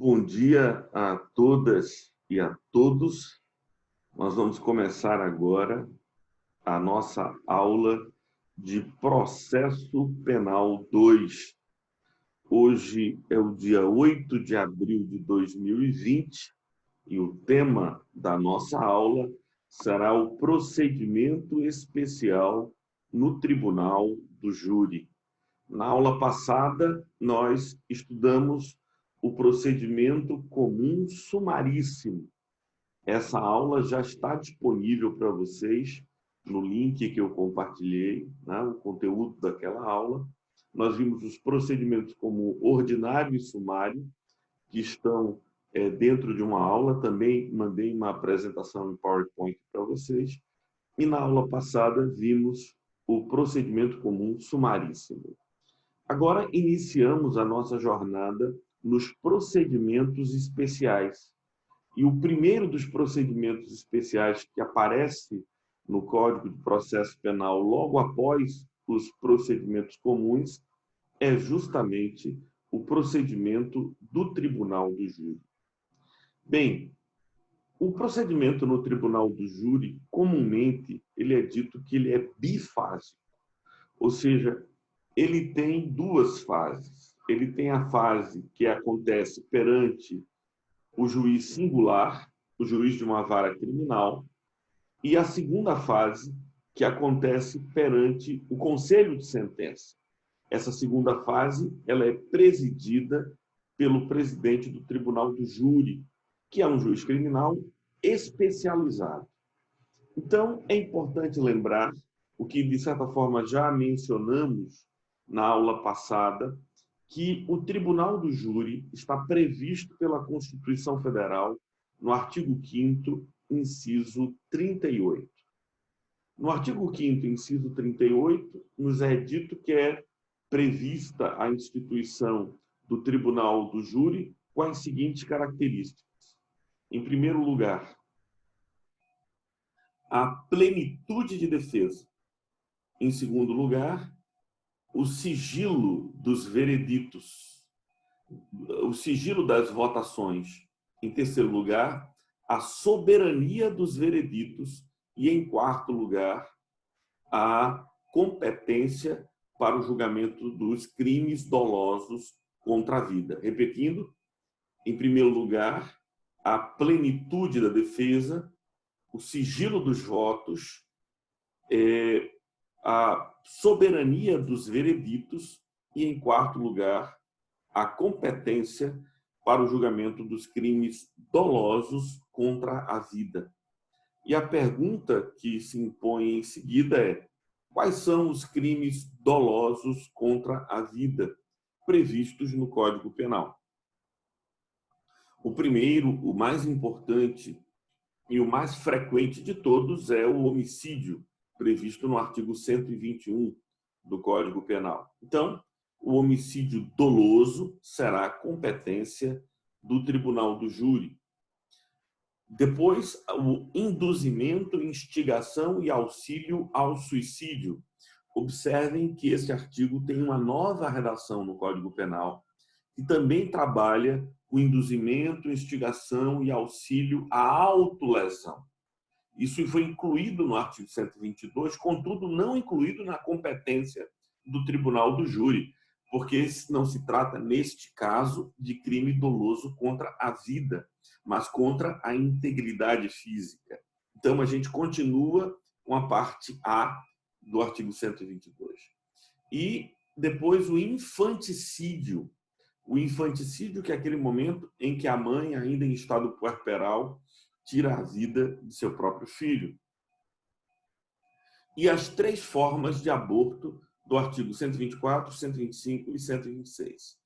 Bom dia a todas e a todos. Nós vamos começar agora a nossa aula de Processo Penal 2. Hoje é o dia 8 de abril de 2020 e o tema da nossa aula será o procedimento especial no Tribunal do Júri. Na aula passada, nós estudamos o procedimento comum sumaríssimo. Essa aula já está disponível para vocês no link que eu compartilhei, né, o conteúdo daquela aula. Nós vimos os procedimentos como ordinário e sumário, que estão dentro de uma aula. Também mandei uma apresentação em PowerPoint para vocês. E na aula passada, vimos o procedimento comum sumaríssimo. Agora iniciamos a nossa jornada nos procedimentos especiais. E o primeiro dos procedimentos especiais que aparece no Código de Processo Penal logo após os procedimentos comuns é justamente o procedimento do Tribunal do Júri. Bem, o procedimento no Tribunal do Júri, comumente, ele é dito que ele é bifásico, ou seja, ele tem duas fases. Ele tem a fase que acontece perante o juiz singular, o juiz de uma vara criminal, e a segunda fase, que acontece perante o conselho de sentença. Essa segunda fase, ela é presidida pelo presidente do Tribunal do Júri, que é um juiz criminal especializado. Então, é importante lembrar o que, de certa forma, já mencionamos na aula passada, que o Tribunal do Júri está previsto pela Constituição Federal no artigo 5º, inciso 38. No artigo 5º, inciso 38, nos é dito que é prevista a instituição do Tribunal do Júri com as seguintes características. Em primeiro lugar, a plenitude de defesa. Em segundo lugar, o sigilo dos vereditos, o sigilo das votações. Em terceiro lugar, a soberania dos vereditos. E, em quarto lugar, a competência para o julgamento dos crimes dolosos contra a vida. Repetindo, em primeiro lugar, a plenitude da defesa, o sigilo dos votos, a soberania dos vereditos e, em quarto lugar, a competência para o julgamento dos crimes dolosos contra a vida. E a pergunta que se impõe em seguida é: quais são os crimes dolosos contra a vida previstos no Código Penal? O primeiro, o mais importante e o mais frequente de todos é o homicídio, previsto no artigo 121 do Código Penal. Então, o homicídio doloso será competência do Tribunal do Júri. Depois, o induzimento, instigação e auxílio ao suicídio. Observem que esse artigo tem uma nova redação no Código Penal, que também trabalha o induzimento, instigação e auxílio à autolesão. Isso foi incluído no artigo 122, contudo, não incluído na competência do Tribunal do Júri, porque não se trata, neste caso, de crime doloso contra a vida, mas contra a integridade física. Então, a gente continua com a parte A do artigo 122. E depois o infanticídio. O infanticídio, que é aquele momento em que a mãe, ainda em estado puerperal, tira a vida de seu próprio filho. E as três formas de aborto do artigo 124, 125 e 126.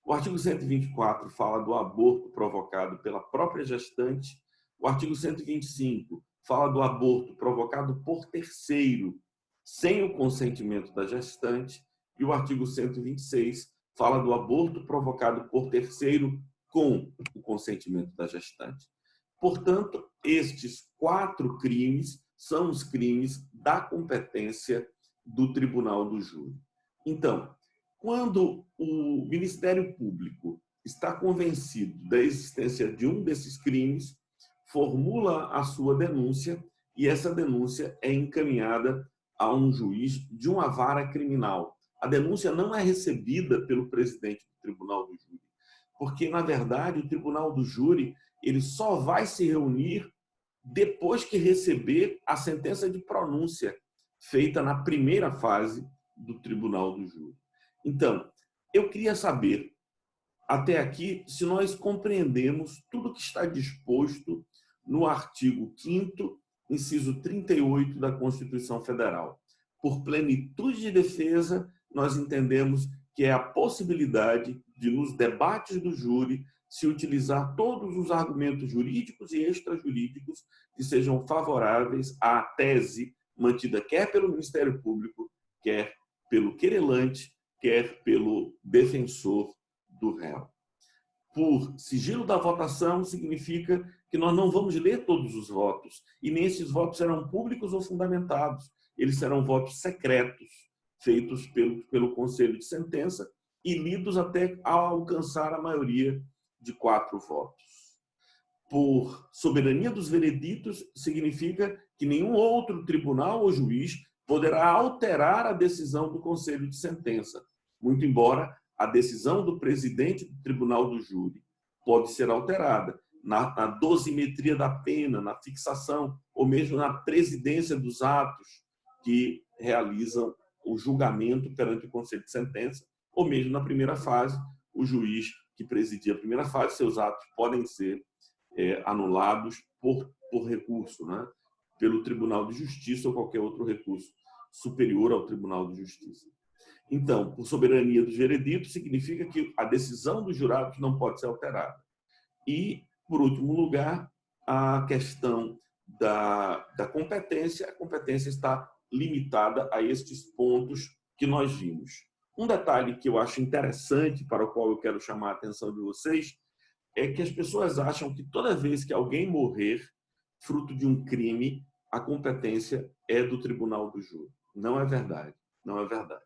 O artigo 124 fala do aborto provocado pela própria gestante. O artigo 125 fala do aborto provocado por terceiro, sem o consentimento da gestante. E o artigo 126 fala do aborto provocado por terceiro com o consentimento da gestante. Portanto, estes 4 crimes são os crimes da competência do Tribunal do Júri. Então, quando o Ministério Público está convencido da existência de um desses crimes, formula a sua denúncia e essa denúncia é encaminhada a um juiz de uma vara criminal. A denúncia não é recebida pelo presidente do tribunal do júri, porque, na verdade, o tribunal do júri ele só vai se reunir depois que receber a sentença de pronúncia feita na primeira fase do tribunal do júri. Então, eu queria saber, até aqui, se nós compreendemos tudo que está disposto no artigo 5º, inciso 38 da Constituição Federal. Por plenitude de defesa, nós entendemos que é a possibilidade de, nos debates do júri, se utilizar todos os argumentos jurídicos e extrajurídicos que sejam favoráveis à tese mantida quer pelo Ministério Público, quer pelo querelante, quer pelo defensor do réu. Por sigilo da votação, significa que nós não vamos ler todos os votos, e nem esses votos serão públicos ou fundamentados. Eles serão votos secretos, feitos pelo Conselho de Sentença e lidos até alcançar a maioria de 4 votos. Por soberania dos vereditos, significa que nenhum outro tribunal ou juiz poderá alterar a decisão do Conselho de Sentença, muito embora a decisão do presidente do tribunal do júri pode ser alterada na dosimetria da pena, na fixação, ou mesmo na presidência dos atos que realizam o julgamento perante o Conselho de Sentença, ou mesmo na primeira fase, o juiz que presidia a primeira fase, seus atos podem ser anulados por recurso, né? Pelo Tribunal de Justiça ou qualquer outro recurso superior ao Tribunal de Justiça. Então, por soberania dos vereditos, significa que a decisão dos jurados não pode ser alterada. E, por último lugar, a questão da competência. A competência está limitada a estes pontos que nós vimos. Um detalhe que eu acho interessante, para o qual eu quero chamar a atenção de vocês, é que as pessoas acham que toda vez que alguém morrer, fruto de um crime, a competência é do tribunal do júri. Não é verdade. Não é verdade.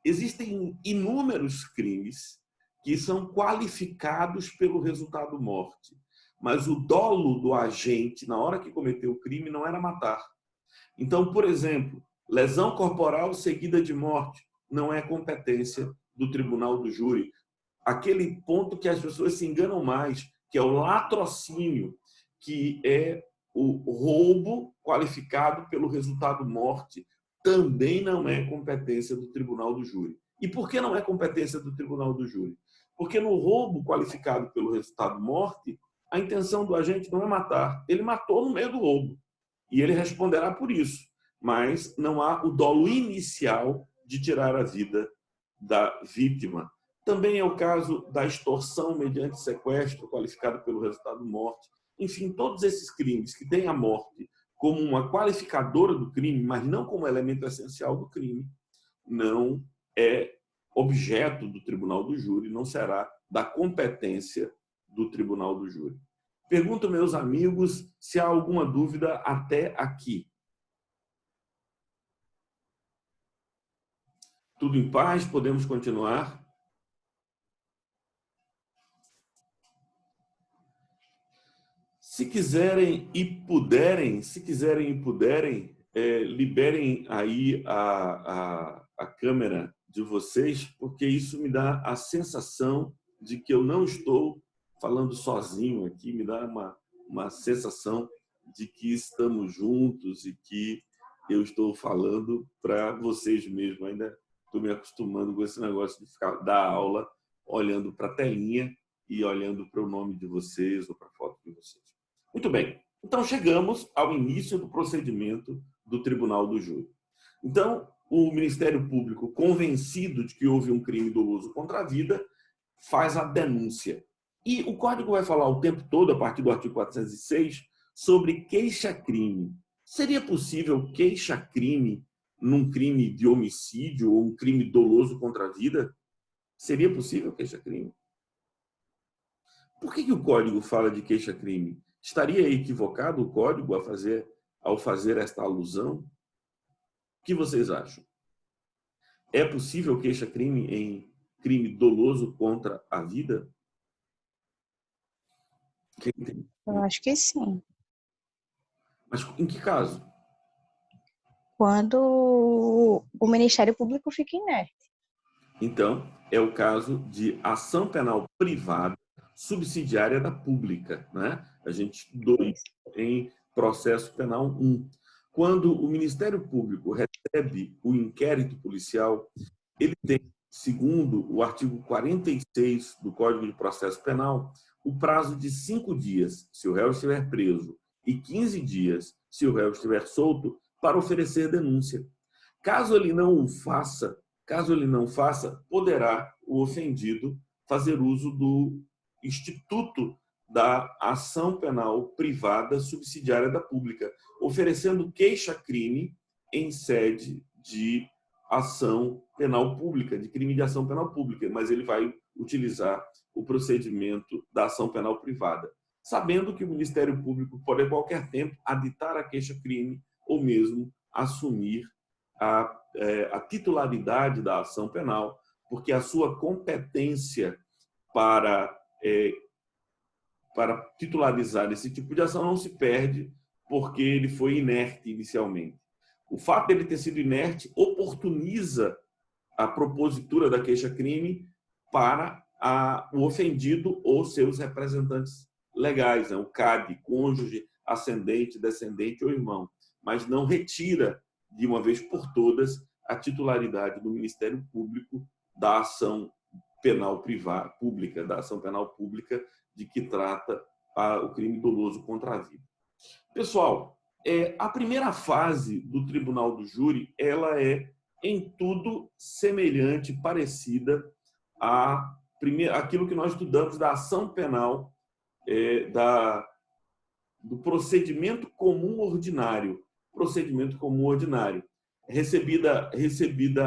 Existem inúmeros crimes que são qualificados pelo resultado morte, mas o dolo do agente, na hora que cometeu o crime, não era matar. Então, por exemplo, lesão corporal seguida de morte não é competência do tribunal do júri. Aquele ponto que as pessoas se enganam mais, que é o latrocínio, que é o roubo qualificado pelo resultado morte, também não é competência do tribunal do júri. E por que não é competência do tribunal do júri? Porque no roubo qualificado pelo resultado morte, a intenção do agente não é matar. Ele matou no meio do roubo. E ele responderá por isso. Mas não há o dolo inicial de tirar a vida da vítima. Também é o caso da extorsão mediante sequestro, qualificado pelo resultado morte. Enfim, todos esses crimes que têm a morte como uma qualificadora do crime, mas não como elemento essencial do crime, não é objeto do tribunal do júri, não será da competência do tribunal do júri. Pergunto, meus amigos, se há alguma dúvida até aqui. Tudo em paz? Podemos continuar? Se quiserem e puderem, liberem aí a câmera de vocês, porque isso me dá a sensação de que eu não estou falando sozinho aqui, me dá uma sensação de que estamos juntos e que eu estou falando para vocês mesmo. Ainda estou me acostumando com esse negócio de ficar dar aula olhando para a telinha e olhando para o nome de vocês ou para a foto de vocês. Muito bem, então chegamos ao início do procedimento do Tribunal do Júri. Então, o Ministério Público, convencido de que houve um crime doloso contra a vida, faz a denúncia. E o Código vai falar o tempo todo, a partir do artigo 406, sobre queixa-crime. Seria possível queixa-crime num crime de homicídio ou um crime doloso contra a vida? Seria possível queixa-crime? Por que o Código fala de queixa-crime? Estaria equivocado o Código ao fazer esta alusão? O que vocês acham? É possível queixa-crime em crime doloso contra a vida? Eu acho que sim. Mas em que caso? Quando o Ministério Público fica inerte. Então, é o caso de ação penal privada subsidiária da pública, né? A gente estudou isso em processo penal 1. Quando o Ministério Público recebe o inquérito policial, ele tem, segundo o artigo 46 do Código de Processo Penal, o prazo de 5 dias, se o réu estiver preso, e 15 dias, se o réu estiver solto, para oferecer denúncia. Caso ele não o faça, poderá o ofendido fazer uso do instituto da ação penal privada subsidiária da pública, oferecendo queixa-crime em sede de ação penal pública, de crime de ação penal pública, mas ele vai utilizar o procedimento da ação penal privada, sabendo que o Ministério Público pode a qualquer tempo aditar a queixa-crime ou mesmo assumir a titularidade da ação penal, porque a sua competência para, para titularizar esse tipo de ação não se perde porque ele foi inerte inicialmente. O fato dele ter sido inerte oportuniza a propositura da queixa-crime para o ofendido ou seus representantes legais, né? O CAD, cônjuge, ascendente, descendente ou irmão, mas não retira de uma vez por todas a titularidade do Ministério Público da ação penal privada, pública, da ação penal pública de que trata o crime doloso contra a vida. Pessoal, a primeira fase do Tribunal do Júri, ela é em tudo semelhante, parecida àquilo que nós estudamos da ação penal, do procedimento comum ordinário. Procedimento comum ordinário. Recebida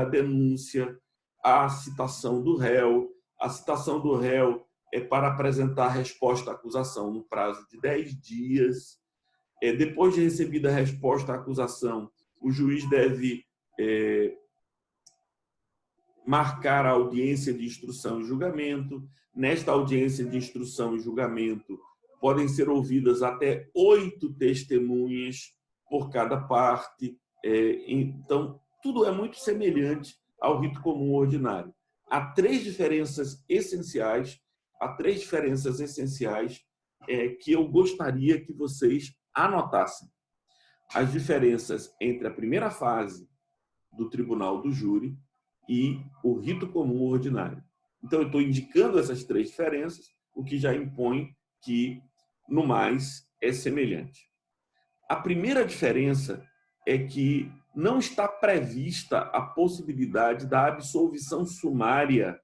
a denúncia, a citação do réu. A citação do réu é para apresentar a resposta à acusação no prazo de 10 dias. Depois de recebida a resposta à acusação, o juiz deve marcar a audiência de instrução e julgamento. Nesta audiência de instrução e julgamento, podem ser ouvidas até 8 testemunhas por cada parte. Então, tudo é muito semelhante ao rito comum ordinário. Há três diferenças essenciais, que eu gostaria que vocês anotassem. As diferenças entre a primeira fase do Tribunal do Júri e o rito comum ordinário. Então, eu estou indicando essas três diferenças, o que já impõe que, no mais, é semelhante. A primeira diferença é que não está prevista a possibilidade da absolvição sumária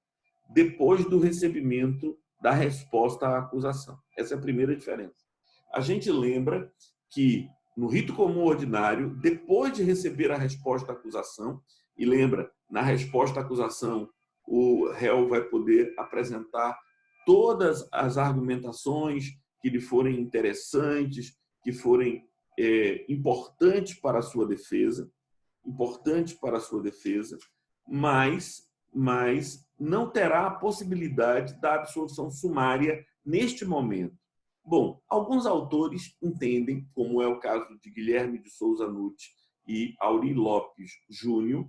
depois do recebimento da resposta à acusação. Essa é a primeira diferença. A gente lembra que, no rito comum ordinário, depois de receber a resposta à acusação, e lembra, na resposta à acusação, o réu vai poder apresentar todas as argumentações que lhe forem interessantes, que forem importantes para a sua defesa, mas não terá a possibilidade da absolvição sumária neste momento. Bom, alguns autores entendem, como é o caso de Guilherme de Souza Nutti e Auri Lopes Júnior,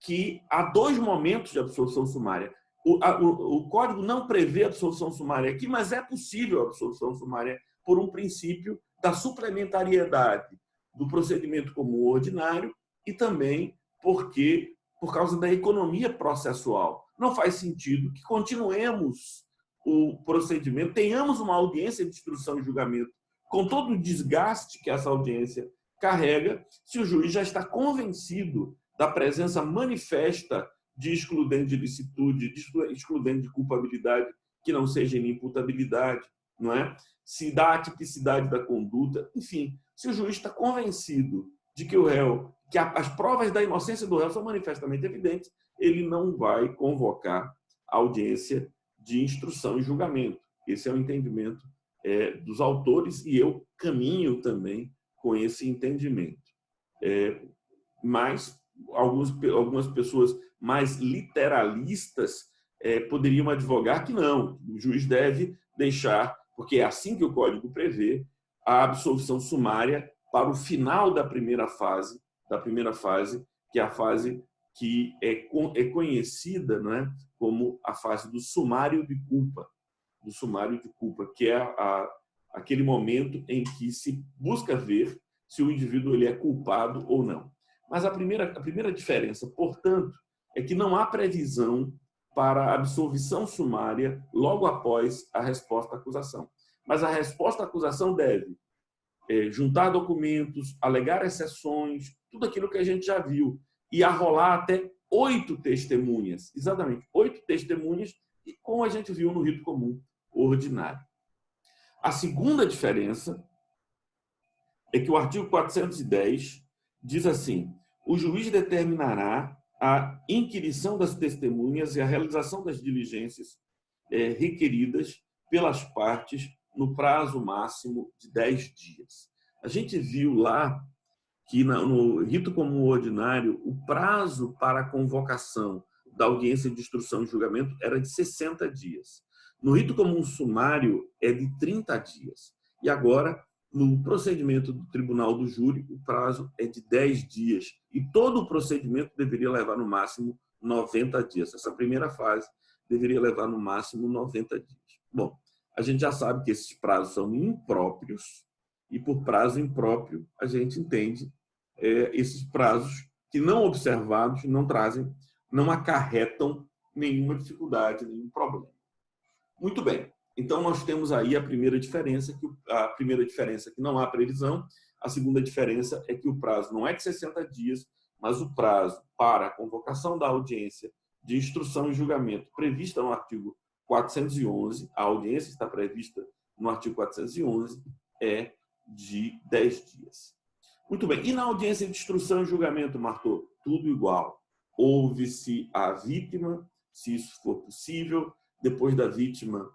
que há 2 momentos de absolvição sumária. O Código não prevê absolvição sumária aqui, mas é possível a absolvição sumária por um princípio da suplementariedade do procedimento comum ordinário e também porque, por causa da economia processual, não faz sentido que continuemos o procedimento, tenhamos uma audiência de instrução e julgamento com todo o desgaste que essa audiência carrega, se o juiz já está convencido da presença manifesta de excludente de licitude, de excludente de culpabilidade, que não seja inimputabilidade, não é? Se dá a tipicidade da conduta, enfim, se o juiz está convencido de que o réu, que as provas da inocência do réu são manifestamente evidentes, ele não vai convocar a audiência de instrução e julgamento. Esse é o entendimento dos autores e eu caminho também com esse entendimento. Mas algumas pessoas mais literalistas poderiam advogar que não, o juiz deve deixar porque é assim que o Código prevê a absolvição sumária para o final da primeira fase, que é a fase que é conhecida, não é, como a fase do sumário de culpa, que é aquele momento em que se busca ver se o indivíduo ele é culpado ou não. Mas a primeira diferença, portanto, é que não há previsão para a absolvição sumária logo após a resposta à acusação. Mas a resposta à acusação deve juntar documentos, alegar exceções, tudo aquilo que a gente já viu, e arrolar até 8 testemunhas, exatamente, 8 testemunhas, como a gente viu no rito comum ordinário. A segunda diferença é que o artigo 410 diz assim: o juiz determinará a inquirição das testemunhas e a realização das diligências requeridas pelas partes no prazo máximo de 10 dias. A gente viu lá que no rito comum ordinário o prazo para a convocação da audiência de instrução e julgamento era de 60 dias. No rito comum sumário é de 30 dias. E agora, no procedimento do tribunal do júri, o prazo é de 10 dias. E todo o procedimento deveria levar no máximo 90 dias. Essa primeira fase deveria levar no máximo 90 dias. Bom, a gente já sabe que esses prazos são impróprios, e por prazo impróprio a gente entende esses prazos que, não observados, não acarretam nenhuma dificuldade, nenhum problema. Muito bem. Então, nós temos aí a primeira diferença que não há previsão. A segunda diferença é que o prazo não é de 60 dias, mas o prazo para a convocação da audiência de instrução e julgamento prevista no artigo 411, a audiência está prevista no artigo 411, é de 10 dias. Muito bem. E na audiência de instrução e julgamento, Martô? Tudo igual. Ouve-se a vítima, se isso for possível, depois da vítima,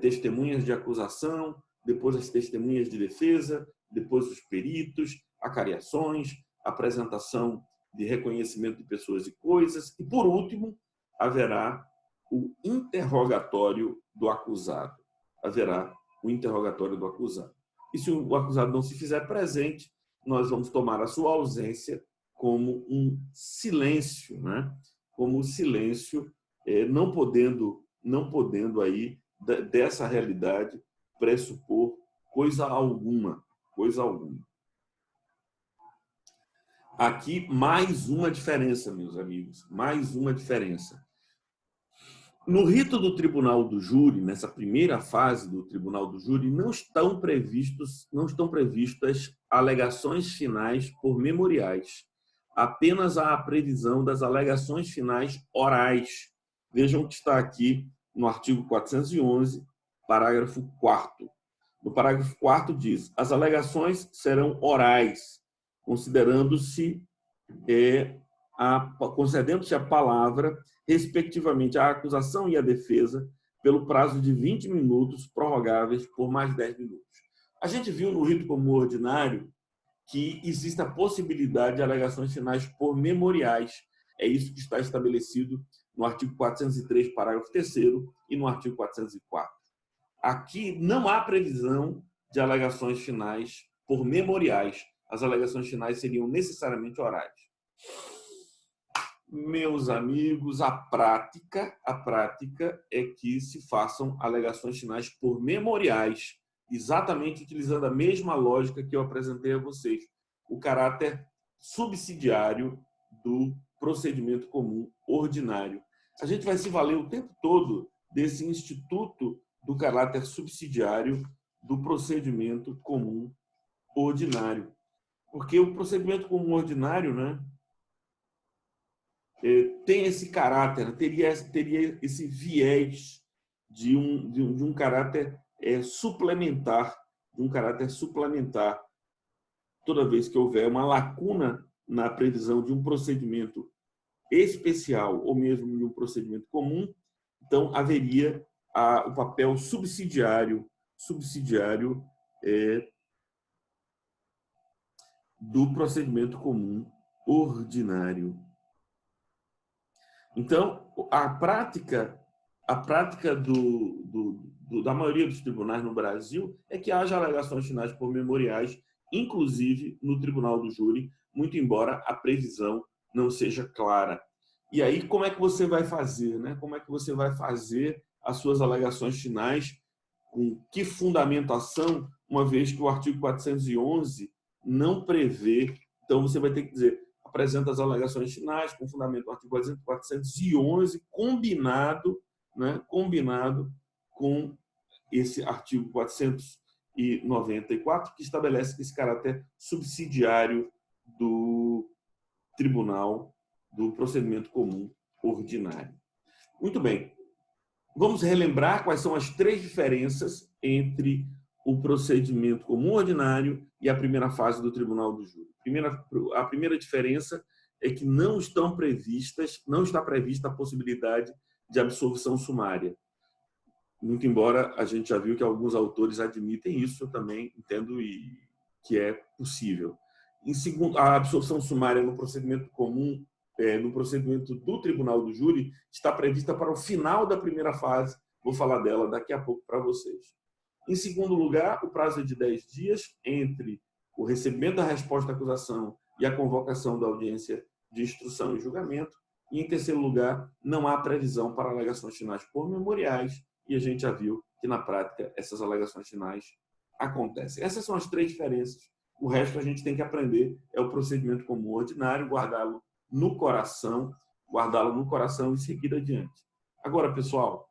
testemunhas de acusação, depois as testemunhas de defesa, depois os peritos, acariações, apresentação de reconhecimento de pessoas e coisas, e, por último, haverá o interrogatório do acusado. E se o acusado não se fizer presente, nós vamos tomar a sua ausência como um silêncio, né? Como silêncio, não podendo aí dessa realidade pressupor coisa alguma. Aqui mais uma diferença, meus amigos, mais uma diferença. No rito do tribunal do júri, nessa primeira fase do tribunal do júri, não estão previstas alegações finais por memoriais. Apenas há a previsão das alegações finais orais. Vejam que está aqui no artigo 411, parágrafo 4º. No parágrafo 4º diz: as alegações serão orais, concedendo-se a palavra, respectivamente, à acusação e à defesa, pelo prazo de 20 minutos, prorrogáveis por mais 10 minutos. A gente viu no rito comum ordinário que existe a possibilidade de alegações finais por memoriais. É isso que está estabelecido no artigo 403, parágrafo 3º, e no artigo 404. Aqui não há previsão de alegações finais por memoriais. As alegações finais seriam necessariamente orais. Meus amigos, a prática é que se façam alegações finais por memoriais, exatamente utilizando a mesma lógica que eu apresentei a vocês, o caráter subsidiário do procedimento comum ordinário. A gente vai se valer o tempo todo desse instituto do caráter subsidiário do procedimento comum ordinário. Porque o procedimento comum ordinário, né, tem esse caráter, teria esse viés de um caráter suplementar, toda vez que houver uma lacuna na previsão de um procedimento especial ou mesmo de um procedimento comum, então haveria o papel subsidiário do procedimento comum ordinário. Então, a prática da maioria dos tribunais no Brasil é que haja alegações finais por memoriais, inclusive no tribunal do júri, muito embora a previsão não seja clara. E aí, como é que você vai fazer, né? Como é que você vai fazer as suas alegações finais? Com que fundamentação, uma vez que o artigo 411 não prevê? Então, você vai ter que dizer, apresenta as alegações finais com fundamento do artigo 411, combinado, né? Combinado com esse artigo 494, que estabelece esse caráter subsidiário do tribunal do procedimento comum ordinário. Muito bem. Vamos relembrar quais são as três diferenças entre o procedimento comum ordinário e a primeira fase do tribunal do júri. A primeira diferença é que não está prevista a possibilidade de absolvição sumária. Muito embora a gente já viu que alguns autores admitem isso, eu também entendo que é possível. Em segundo, a absolvição sumária no procedimento comum, no procedimento do tribunal do júri, está prevista para o final da primeira fase. Vou falar dela daqui a pouco para vocês. Em segundo lugar, o prazo é de 10 dias entre o recebimento da resposta da acusação e a convocação da audiência de instrução e julgamento. E, em terceiro lugar, não há previsão para alegações finais por memoriais, e a gente já viu que, na prática, essas alegações finais acontecem. Essas são as três diferenças. O resto a gente tem que aprender, é o procedimento comum ordinário, guardá-lo no coração e seguir adiante. Agora, pessoal,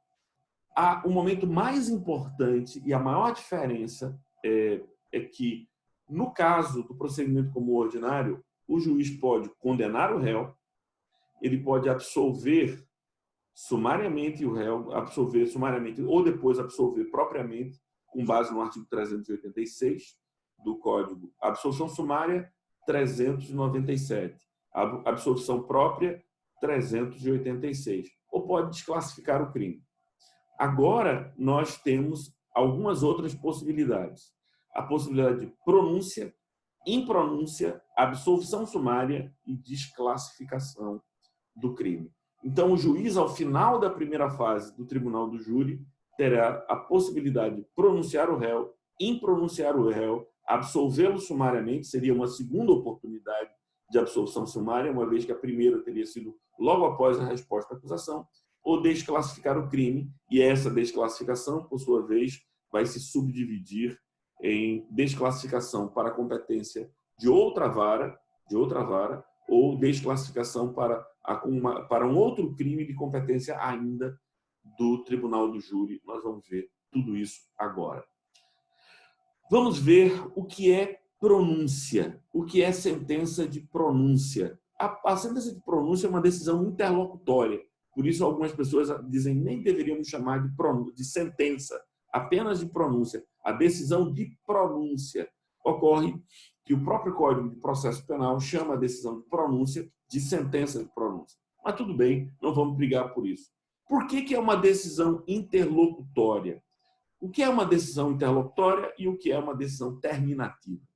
o momento mais importante e a maior diferença é que, no caso do procedimento comum ordinário, o juiz pode condenar o réu, ele pode absolver sumariamente o réu, absolver sumariamente ou depois absolver propriamente, com base no artigo 386 do Código. A absolvição sumária, 397. A absolvição própria, 386. Ou pode desclassificar o crime. Agora, nós temos algumas outras possibilidades. A possibilidade de pronúncia, impronúncia, absolvição sumária e desclassificação do crime. Então, o juiz, ao final da primeira fase do tribunal do júri, terá a possibilidade de pronunciar o réu, impronunciar o réu, absolvê-lo sumariamente, seria uma segunda oportunidade de absolvição sumária, uma vez que a primeira teria sido logo após a resposta à acusação, ou desclassificar o crime, e essa desclassificação, por sua vez, vai se subdividir em desclassificação para competência de outra vara, ou desclassificação para um outro crime de competência ainda do tribunal do júri. Nós vamos ver tudo isso agora. Vamos ver o que é pronúncia, o que é sentença de pronúncia. A sentença de pronúncia é uma decisão interlocutória, por isso algumas pessoas dizem nem deveríamos chamar de sentença, apenas de pronúncia. A decisão de pronúncia ocorre que o próprio Código de Processo Penal chama a decisão de pronúncia de sentença de pronúncia. Mas tudo bem, não vamos brigar por isso. Por que é uma decisão interlocutória? O que é uma decisão interlocutória e o que é uma decisão terminativa?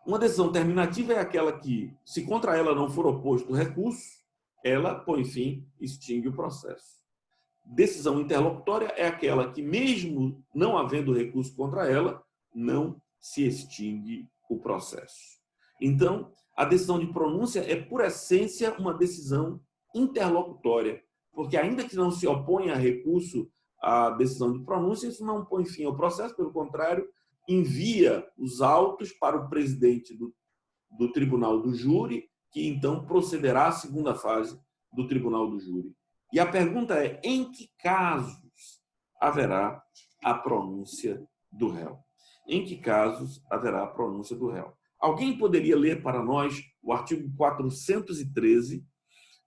Uma decisão terminativa é aquela que, se contra ela não for oposto recurso, ela põe fim, extingue o processo. Decisão interlocutória é aquela que, mesmo não havendo recurso contra ela, não se extingue o processo. Então, a decisão de pronúncia é, por essência, uma decisão interlocutória, porque, ainda que não se oponha a recurso à decisão de pronúncia, isso não põe fim ao processo, pelo contrário, envia os autos para o presidente do tribunal do júri, que então procederá à segunda fase do tribunal do júri. E a pergunta é, em que casos haverá a pronúncia do réu? Em que casos haverá a pronúncia do réu? Alguém poderia ler para nós o artigo 413,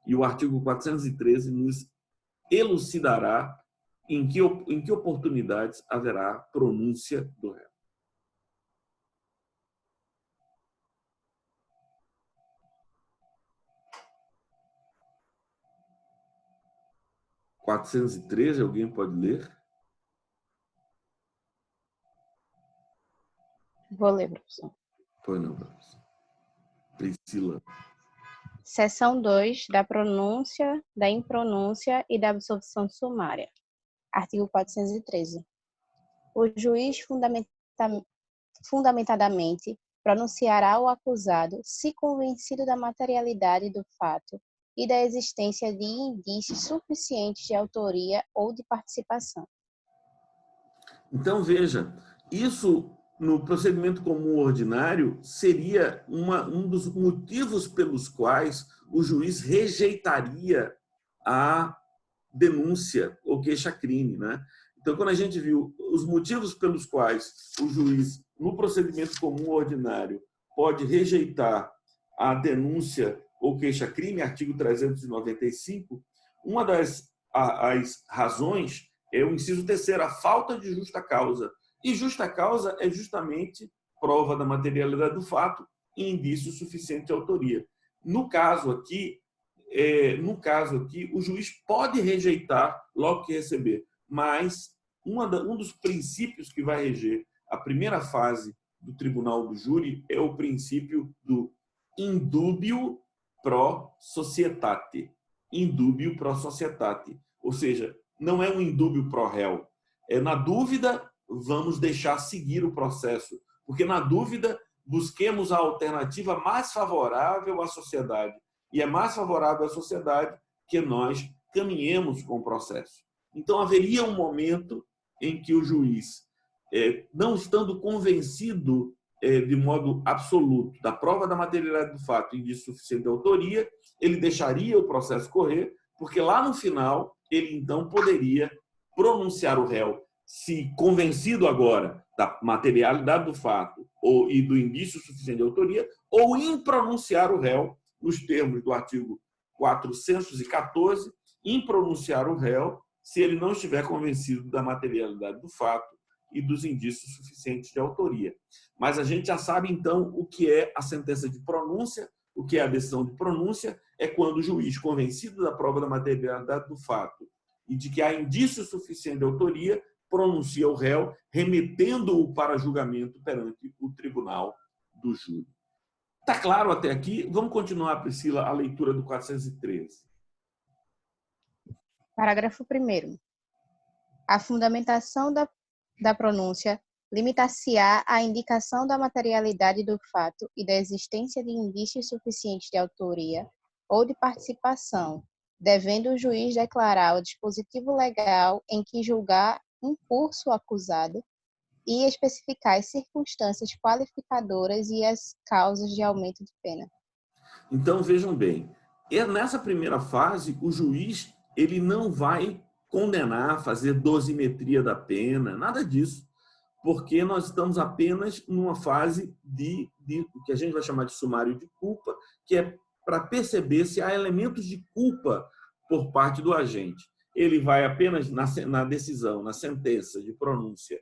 e o artigo 413 nos elucidará em que oportunidades haverá pronúncia do réu. 413, alguém pode ler? Vou ler, professor. Pois não, professor. Priscila. Seção 2 da pronúncia, da impronúncia e da absolvição sumária. Artigo 413. O juiz fundamentadamente pronunciará o acusado se convencido da materialidade do fato e da existência de indícios suficientes de autoria ou de participação. Então, veja, isso no procedimento comum ordinário seria um dos motivos pelos quais o juiz rejeitaria a denúncia ou queixa-crime, né? Então, quando a gente viu os motivos pelos quais o juiz, no procedimento comum ordinário, pode rejeitar a denúncia ou queixa-crime, artigo 395, uma das as razões é o inciso terceiro, a falta de justa causa. E justa causa é justamente prova da materialidade do fato e indício suficiente de autoria. No caso aqui, o juiz pode rejeitar logo que receber, mas um dos princípios que vai reger a primeira fase do tribunal do júri é o princípio do indubio pro societate. Indubio pro societate. Ou seja, não é um indúbio pro réu. É na dúvida, vamos deixar seguir o processo. Porque na dúvida, busquemos a alternativa mais favorável à sociedade. E é mais favorável à sociedade que nós caminhemos com o processo. Então, haveria um momento em que o juiz, não estando convencido de modo absoluto da prova da materialidade do fato e de suficiente autoria, ele deixaria o processo correr, porque lá no final ele então poderia pronunciar o réu, se convencido agora da materialidade do fato e do indício suficiente de autoria, ou impronunciar o réu, nos termos do artigo 414, impronunciar o réu se ele não estiver convencido da materialidade do fato e dos indícios suficientes de autoria. Mas a gente já sabe, então, o que é a sentença de pronúncia, o que é a decisão de pronúncia, é quando o juiz, convencido da prova da materialidade do fato e de que há indício suficiente de autoria, pronuncia o réu, remetendo-o para julgamento perante o tribunal do júri. Está claro até aqui? Vamos continuar, Priscila, a leitura do 413. Parágrafo 1º. A fundamentação da pronúncia limitar-se-á à indicação da materialidade do fato e da existência de indícios suficientes de autoria ou de participação, devendo o juiz declarar o dispositivo legal em que julgar um curso acusado e especificar as circunstâncias qualificadoras e as causas de aumento de pena. Então, vejam bem, nessa primeira fase, o juiz ele não vai condenar, fazer dosimetria da pena, nada disso, porque nós estamos apenas numa fase de o que a gente vai chamar de sumário de culpa, que é para perceber se há elementos de culpa por parte do agente. Ele vai apenas, na decisão, na sentença de pronúncia,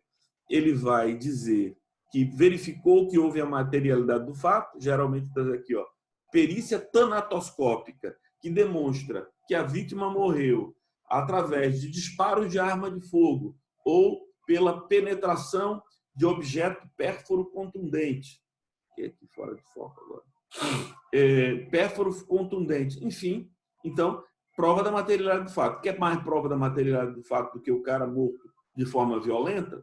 ele vai dizer que verificou que houve a materialidade do fato, geralmente está aqui, ó, perícia tanatoscópica, que demonstra que a vítima morreu através de disparos de arma de fogo ou pela penetração de objeto pérfuro contundente. Aqui fora de foco agora. Pérfuro contundente. Enfim, então, prova da materialidade do fato. Quer mais prova da materialidade do fato do que o cara morto de forma violenta?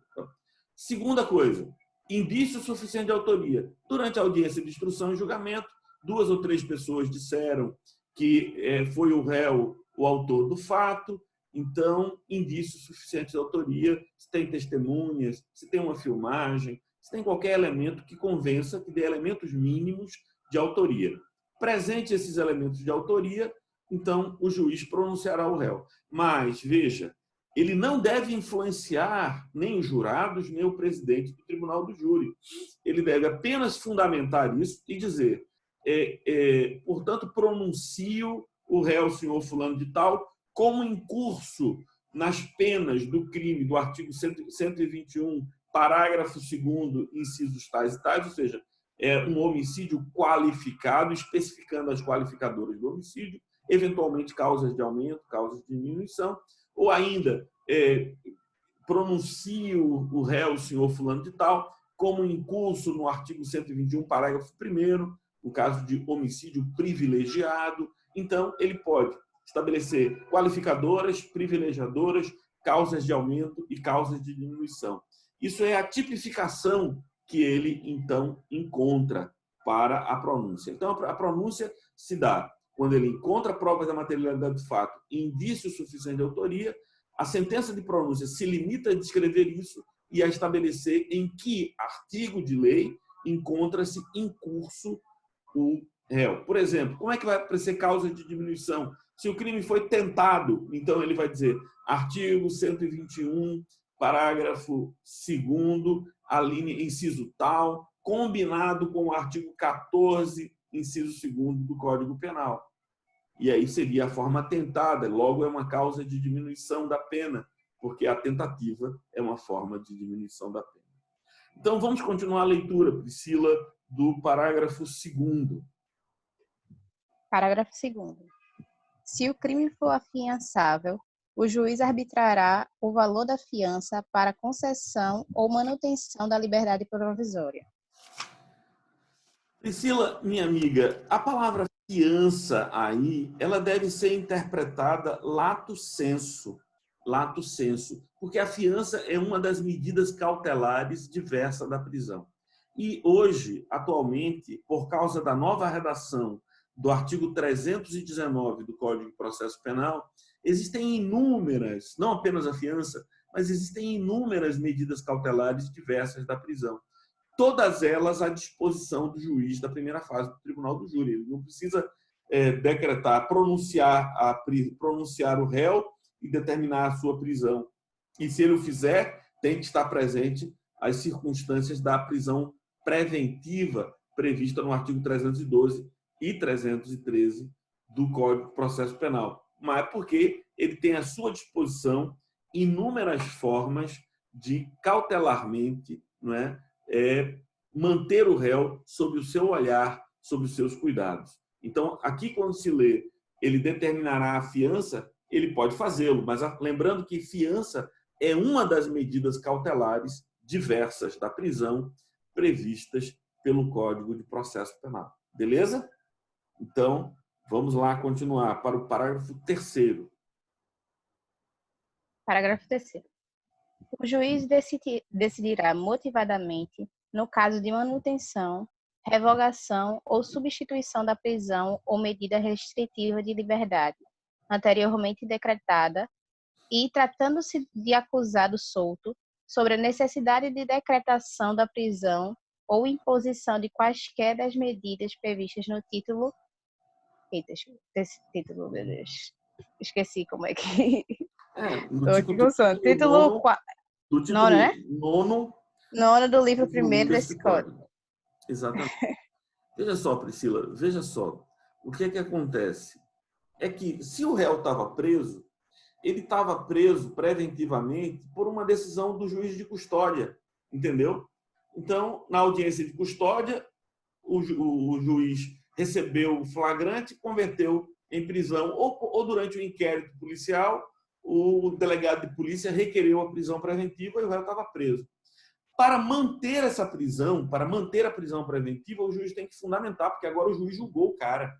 Segunda coisa, indício suficiente de autoria. Durante a audiência de instrução e julgamento, 2 ou 3 pessoas disseram que foi o réu o autor do fato, então, indício suficiente de autoria, se tem testemunhas, se tem uma filmagem, se tem qualquer elemento que convença, que dê elementos mínimos de autoria. Presente esses elementos de autoria, então o juiz pronunciará o réu. Mas, veja, ele não deve influenciar nem os jurados, nem o presidente do tribunal do júri. Ele deve apenas fundamentar isso e dizer, portanto, pronuncio o réu, senhor fulano de tal, como incurso nas penas do crime do artigo 121, parágrafo 2º, incisos tais e tais, ou seja, é um homicídio qualificado, especificando as qualificadoras do homicídio, eventualmente causas de aumento, causas de diminuição, ou ainda pronuncio o réu, senhor fulano de tal, como incurso no artigo 121, parágrafo 1º, no caso de homicídio privilegiado. Então, ele pode estabelecer qualificadoras, privilegiadoras, causas de aumento e causas de diminuição. Isso é a tipificação que ele, então, encontra para a pronúncia. Então, a pronúncia se dá quando ele encontra provas da materialidade do fato e indícios suficientes de autoria. A sentença de pronúncia se limita a descrever isso e a estabelecer em que artigo de lei encontra-se em curso o réu. Por exemplo, como é que vai ser causa de diminuição? Se o crime foi tentado, então ele vai dizer artigo 121, parágrafo 2º, a linha, inciso tal, combinado com o artigo 14, inciso 2º do Código Penal. E aí seria a forma tentada, logo é uma causa de diminuição da pena, porque a tentativa é uma forma de diminuição da pena. Então, vamos continuar a leitura, Priscila, do parágrafo 2º. Parágrafo 2º. Se o crime for afiançável, o juiz arbitrará o valor da fiança para concessão ou manutenção da liberdade provisória. Priscila, minha amiga, a palavra fiança aí, ela deve ser interpretada lato sensu, porque a fiança é uma das medidas cautelares diversas da prisão. E hoje, atualmente, por causa da nova redação do artigo 319 do Código de Processo Penal, existem inúmeras, não apenas a fiança, mas existem inúmeras medidas cautelares diversas da prisão. Todas elas à disposição do juiz da primeira fase do tribunal do júri. Ele não precisa decretar, pronunciar o réu e determinar a sua prisão. E se ele o fizer, tem que estar presente as circunstâncias da prisão preventiva prevista no artigo 312 e 313 do Código de Processo Penal. Mas porque ele tem à sua disposição inúmeras formas de cautelarmente, não é, manter o réu sob o seu olhar, sob os seus cuidados. Então, aqui quando se lê, ele determinará a fiança, ele pode fazê-lo, mas lembrando que fiança é uma das medidas cautelares diversas da prisão previstas pelo Código de Processo Penal. Beleza? Então, vamos lá continuar para o parágrafo 3º. Parágrafo 3º. O juiz decidirá motivadamente, no caso de manutenção, revogação ou substituição da prisão ou medida restritiva de liberdade, anteriormente decretada, e, tratando-se de acusado solto, sobre a necessidade de decretação da prisão ou imposição de quaisquer das medidas previstas no título... Eita, esse título, meu Deus. Esqueci como é que... Estou aqui com sono. Título 4. Do título Nono, né? Nono do livro 1º desse código. Exatamente. Veja só, Priscila, veja só. O que é que acontece? É que, se o réu estava preso, ele estava preso preventivamente por uma decisão do juiz de custódia, entendeu? Então, na audiência de custódia, o juiz recebeu o flagrante e converteu em prisão, ou durante o inquérito policial, o delegado de polícia requereu a prisão preventiva e o réu estava preso. Para manter essa prisão, para manter a prisão preventiva, o juiz tem que fundamentar, porque agora o juiz julgou o cara.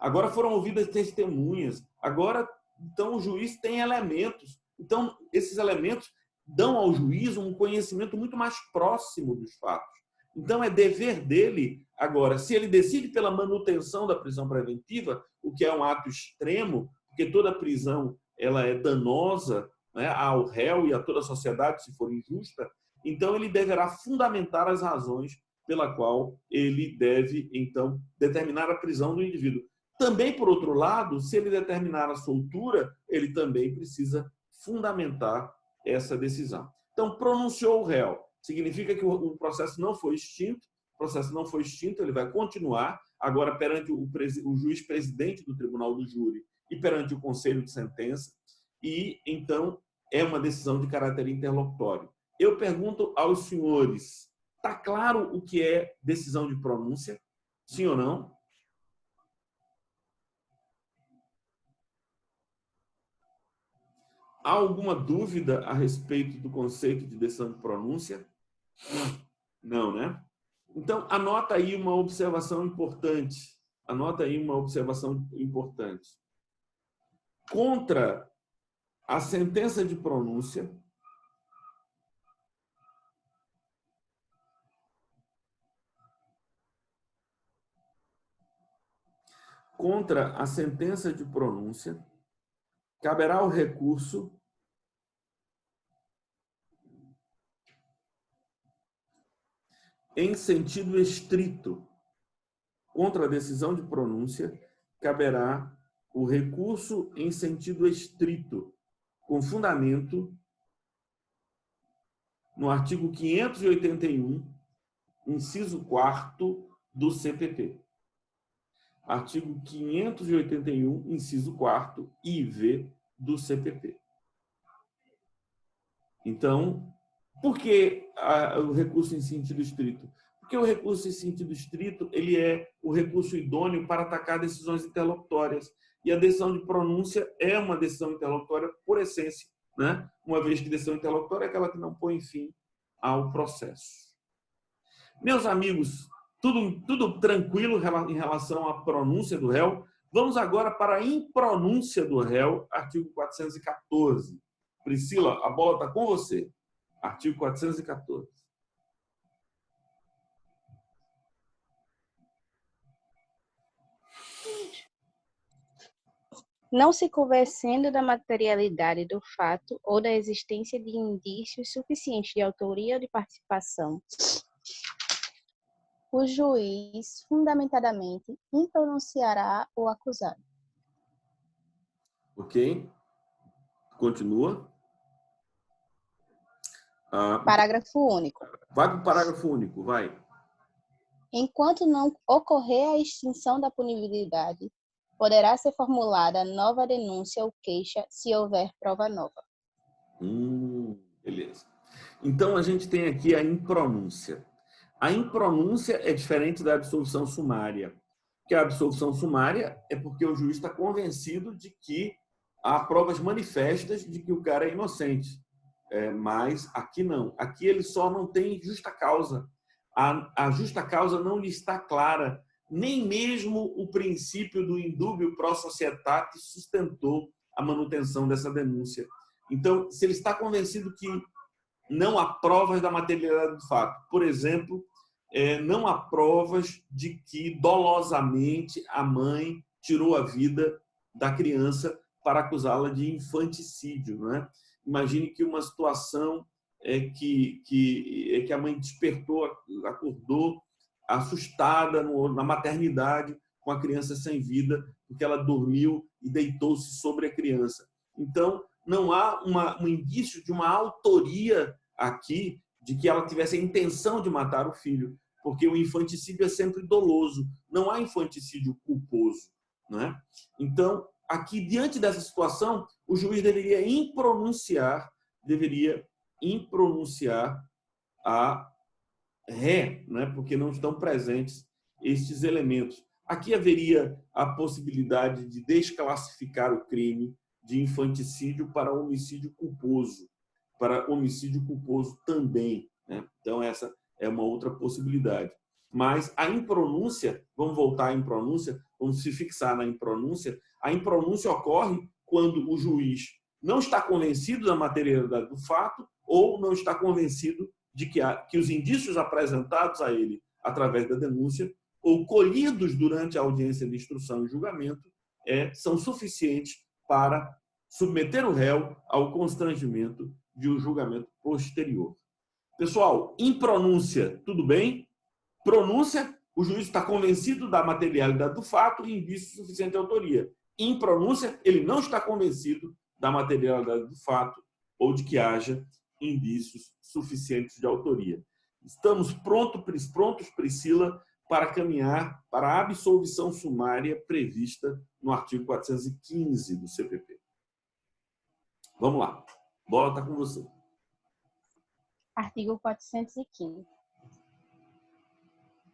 Agora foram ouvidas testemunhas. Agora, então, o juiz tem elementos. Então, esses elementos dão ao juiz um conhecimento muito mais próximo dos fatos. Então, é dever dele, agora, se ele decide pela manutenção da prisão preventiva, o que é um ato extremo, porque toda prisão ela é danosa, né, ao réu e a toda a sociedade, se for injusta, então ele deverá fundamentar as razões pela qual ele deve, então, determinar a prisão do indivíduo. Também, por outro lado, se ele determinar a soltura, ele também precisa fundamentar essa decisão. Então, pronunciou o réu. Significa que o processo não foi extinto. O processo não foi extinto, ele vai continuar, agora perante o juiz presidente do Tribunal do Júri e perante o Conselho de Sentença, e, então, é uma decisão de caráter interlocutório. Eu pergunto aos senhores, está claro o que é decisão de pronúncia? Sim ou não? Há alguma dúvida a respeito do conceito de decisão de pronúncia? Não, né? Então, anota aí uma observação importante. Anota aí uma observação importante. Contra a sentença de pronúncia contra a sentença de pronúncia, caberá o recurso em sentido estrito. Contra a decisão de pronúncia, caberá o recurso em sentido estrito, com fundamento no artigo 581, inciso 4º do CPP. Artigo 581, inciso 4º, IV do CPP. Então, por que o recurso em sentido estrito? Porque o recurso em sentido estrito ele é o recurso idôneo para atacar decisões interlocutórias. E a decisão de pronúncia é uma decisão interlocutória por essência, né? Uma vez que decisão interlocutória é aquela que não põe fim ao processo. Meus amigos, tudo tranquilo em relação à pronúncia do réu? Vamos agora para a impronúncia do réu, artigo 414. Priscila, a bola está com você. Artigo 414. Não se convencendo da materialidade do fato ou da existência de indícios suficientes de autoria ou de participação, o juiz fundamentadamente impronunciará o acusado. Ok? Continua. Parágrafo único. Vai para o parágrafo único, vai. Enquanto não ocorrer a extinção da punibilidade, poderá ser formulada nova denúncia ou queixa se houver prova nova. Beleza. Então, a gente tem aqui a impronúncia. A impronúncia é diferente da absolvição sumária. Porque a absolvição sumária é porque o juiz está convencido de que há provas manifestas de que o cara é inocente. Mas aqui não. Aqui ele só não tem justa causa. A justa causa não lhe está clara. Nem mesmo o princípio do indúbio pro societate sustentou a manutenção dessa denúncia. Então, se ele está convencido que não há provas da materialidade do fato, por exemplo, não há provas de que dolosamente a mãe tirou a vida da criança para acusá-la de infanticídio, não é? Imagine que uma situação que a mãe despertou, acordou assustada na maternidade com a criança sem vida, porque ela dormiu e deitou-se sobre a criança. Então, não há um indício de uma autoria aqui de que ela tivesse a intenção de matar o filho, porque o infanticídio é sempre doloso, não há infanticídio culposo, né? Então, aqui, diante dessa situação, o juiz deveria impronunciar a ré, né? Porque não estão presentes estes elementos. Aqui haveria a possibilidade de desclassificar o crime de infanticídio para homicídio culposo, também, né? Então, essa é uma outra possibilidade. Mas a impronúncia, vamos voltar à impronúncia, vamos se fixar na impronúncia, a impronúncia ocorre quando o juiz não está convencido da materialidade do fato ou não está convencido de que os indícios apresentados a ele através da denúncia ou colhidos durante a audiência de instrução e julgamento são suficientes para submeter o réu ao constrangimento de um julgamento posterior. Pessoal, impronúncia, tudo bem? Pronúncia, o juiz está convencido da materialidade do fato e indício suficiente de autoria. Impronúncia, ele não está convencido da materialidade do fato ou de que haja indícios suficientes de autoria. Estamos prontos, Priscila, para caminhar para a absolvição sumária prevista no artigo 415 do CPP. Vamos lá. Bola está com você. Artigo 415.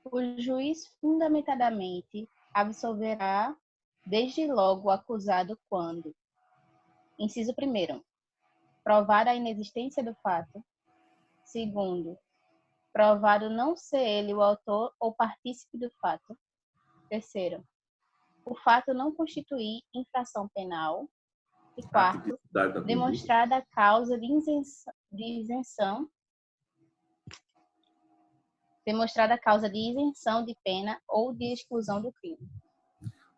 O juiz fundamentadamente absolverá desde logo o acusado quando: inciso 1º, provada a inexistência do fato; segundo, provado não ser ele o autor ou partícipe do fato; terceiro, o fato não constituir infração penal; E A quarto, tipicidade da conduta. demonstrada a causa de isenção de pena ou de exclusão do crime.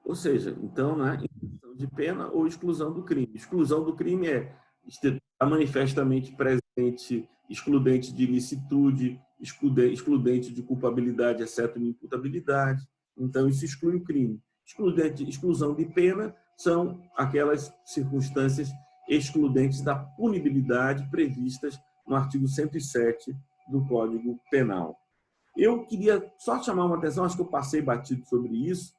Ou seja, então, né, isenção de pena ou exclusão do crime. Exclusão do crime é estar manifestamente presente, excludente de ilicitude, excludente de culpabilidade, exceto inimputabilidade. Então, isso exclui o crime. Exclusão de pena são aquelas circunstâncias excludentes da punibilidade previstas no artigo 107 do Código Penal. Eu queria só chamar uma atenção, acho que eu passei batido sobre isso,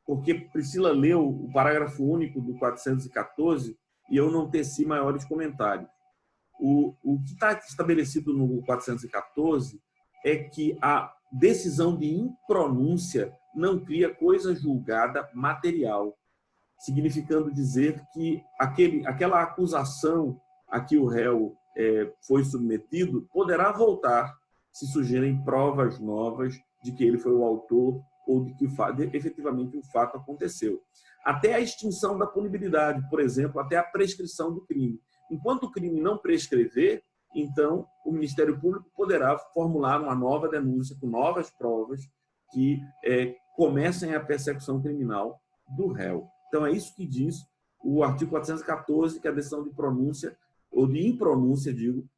porque Priscila leu o parágrafo único do 414 e eu não teci maiores comentários. O que está estabelecido no 414 é que a decisão de impronúncia não cria coisa julgada material, significando dizer que aquela acusação a que o réu foi submetido poderá voltar se surgirem provas novas de que ele foi o autor ou de que efetivamente o fato aconteceu. Até a extinção da punibilidade, por exemplo, até a prescrição do crime. Enquanto o crime não prescrever, então o Ministério Público poderá formular uma nova denúncia com novas provas que comecem a persecução criminal do réu. Então é isso que diz o artigo 414, que a decisão de pronúncia, ou de impronúncia,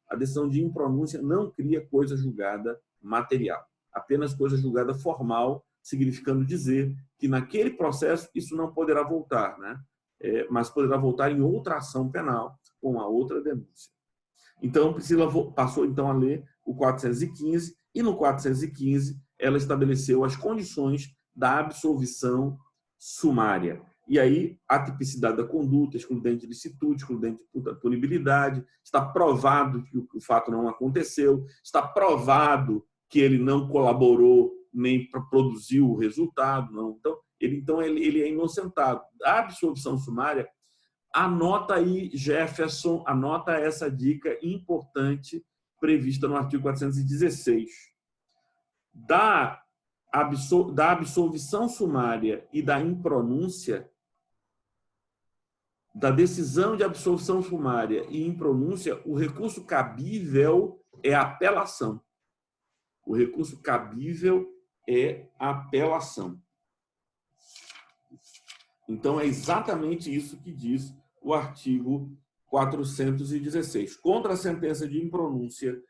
a decisão de impronúncia não cria coisa julgada material, apenas coisa julgada formal, significando dizer que naquele processo isso não poderá voltar, né? Mas poderá voltar em outra ação penal com a outra denúncia. Então, Priscila passou então a ler o 415 e no 415 ela estabeleceu as condições da absolvição sumária. E aí, a tipicidade da conduta, excludente de licitude, excludente de punibilidade, está provado que o fato não aconteceu, está provado que ele não colaborou nem para produzir o resultado, não. Então ele é inocentado. A absolvição sumária, anota aí, Jefferson, anota essa dica importante prevista no artigo 416. Da absolvição sumária e da impronúncia, da decisão de absolvição sumária e impronúncia, o recurso cabível é a apelação. O recurso cabível é a apelação. Então, é exatamente isso que diz o artigo 416. Contra a sentença de impronúncia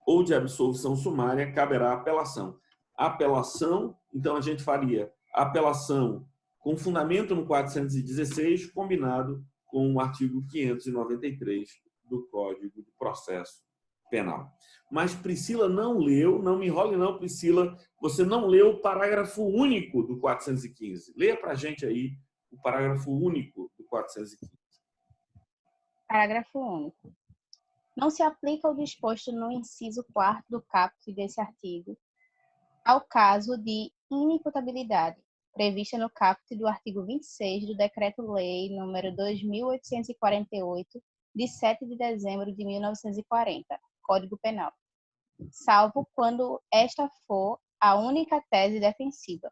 ou de absolvição sumária, caberá apelação. Apelação, então a gente faria apelação com fundamento no 416, combinado com o artigo 593 do Código de Processo Penal. Mas Priscila não leu, não me enrole não, Priscila, você não leu o parágrafo único do 415. Leia para a gente aí o parágrafo único do 415. Parágrafo único. Não se aplica o disposto no inciso 4º do caput desse artigo ao caso de inimputabilidade, prevista no caput do artigo 26 do Decreto-Lei nº 2.848, de 7 de dezembro de 1940, Código Penal, salvo quando esta for a única tese defensiva.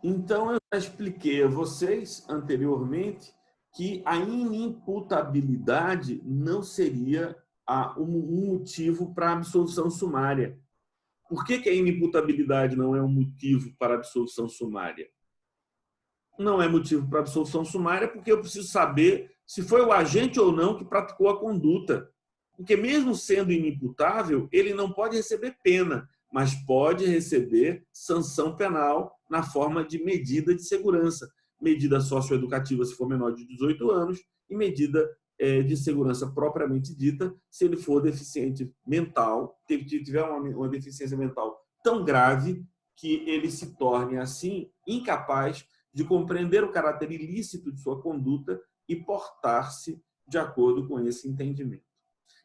Então, eu já expliquei a vocês anteriormente que a inimputabilidade não seria um motivo para a absolvição sumária. Por que a inimputabilidade não é um motivo para a absolvição sumária? Não é motivo para a absolvição sumária porque eu preciso saber se foi o agente ou não que praticou a conduta. Porque mesmo sendo inimputável, ele não pode receber pena, mas pode receber sanção penal na forma de medida de segurança. Medida socioeducativa se for menor de 18 anos e medida de segurança propriamente dita se ele for deficiente mental, tiver uma deficiência mental tão grave que ele se torne, assim, incapaz de compreender o caráter ilícito de sua conduta e portar-se de acordo com esse entendimento.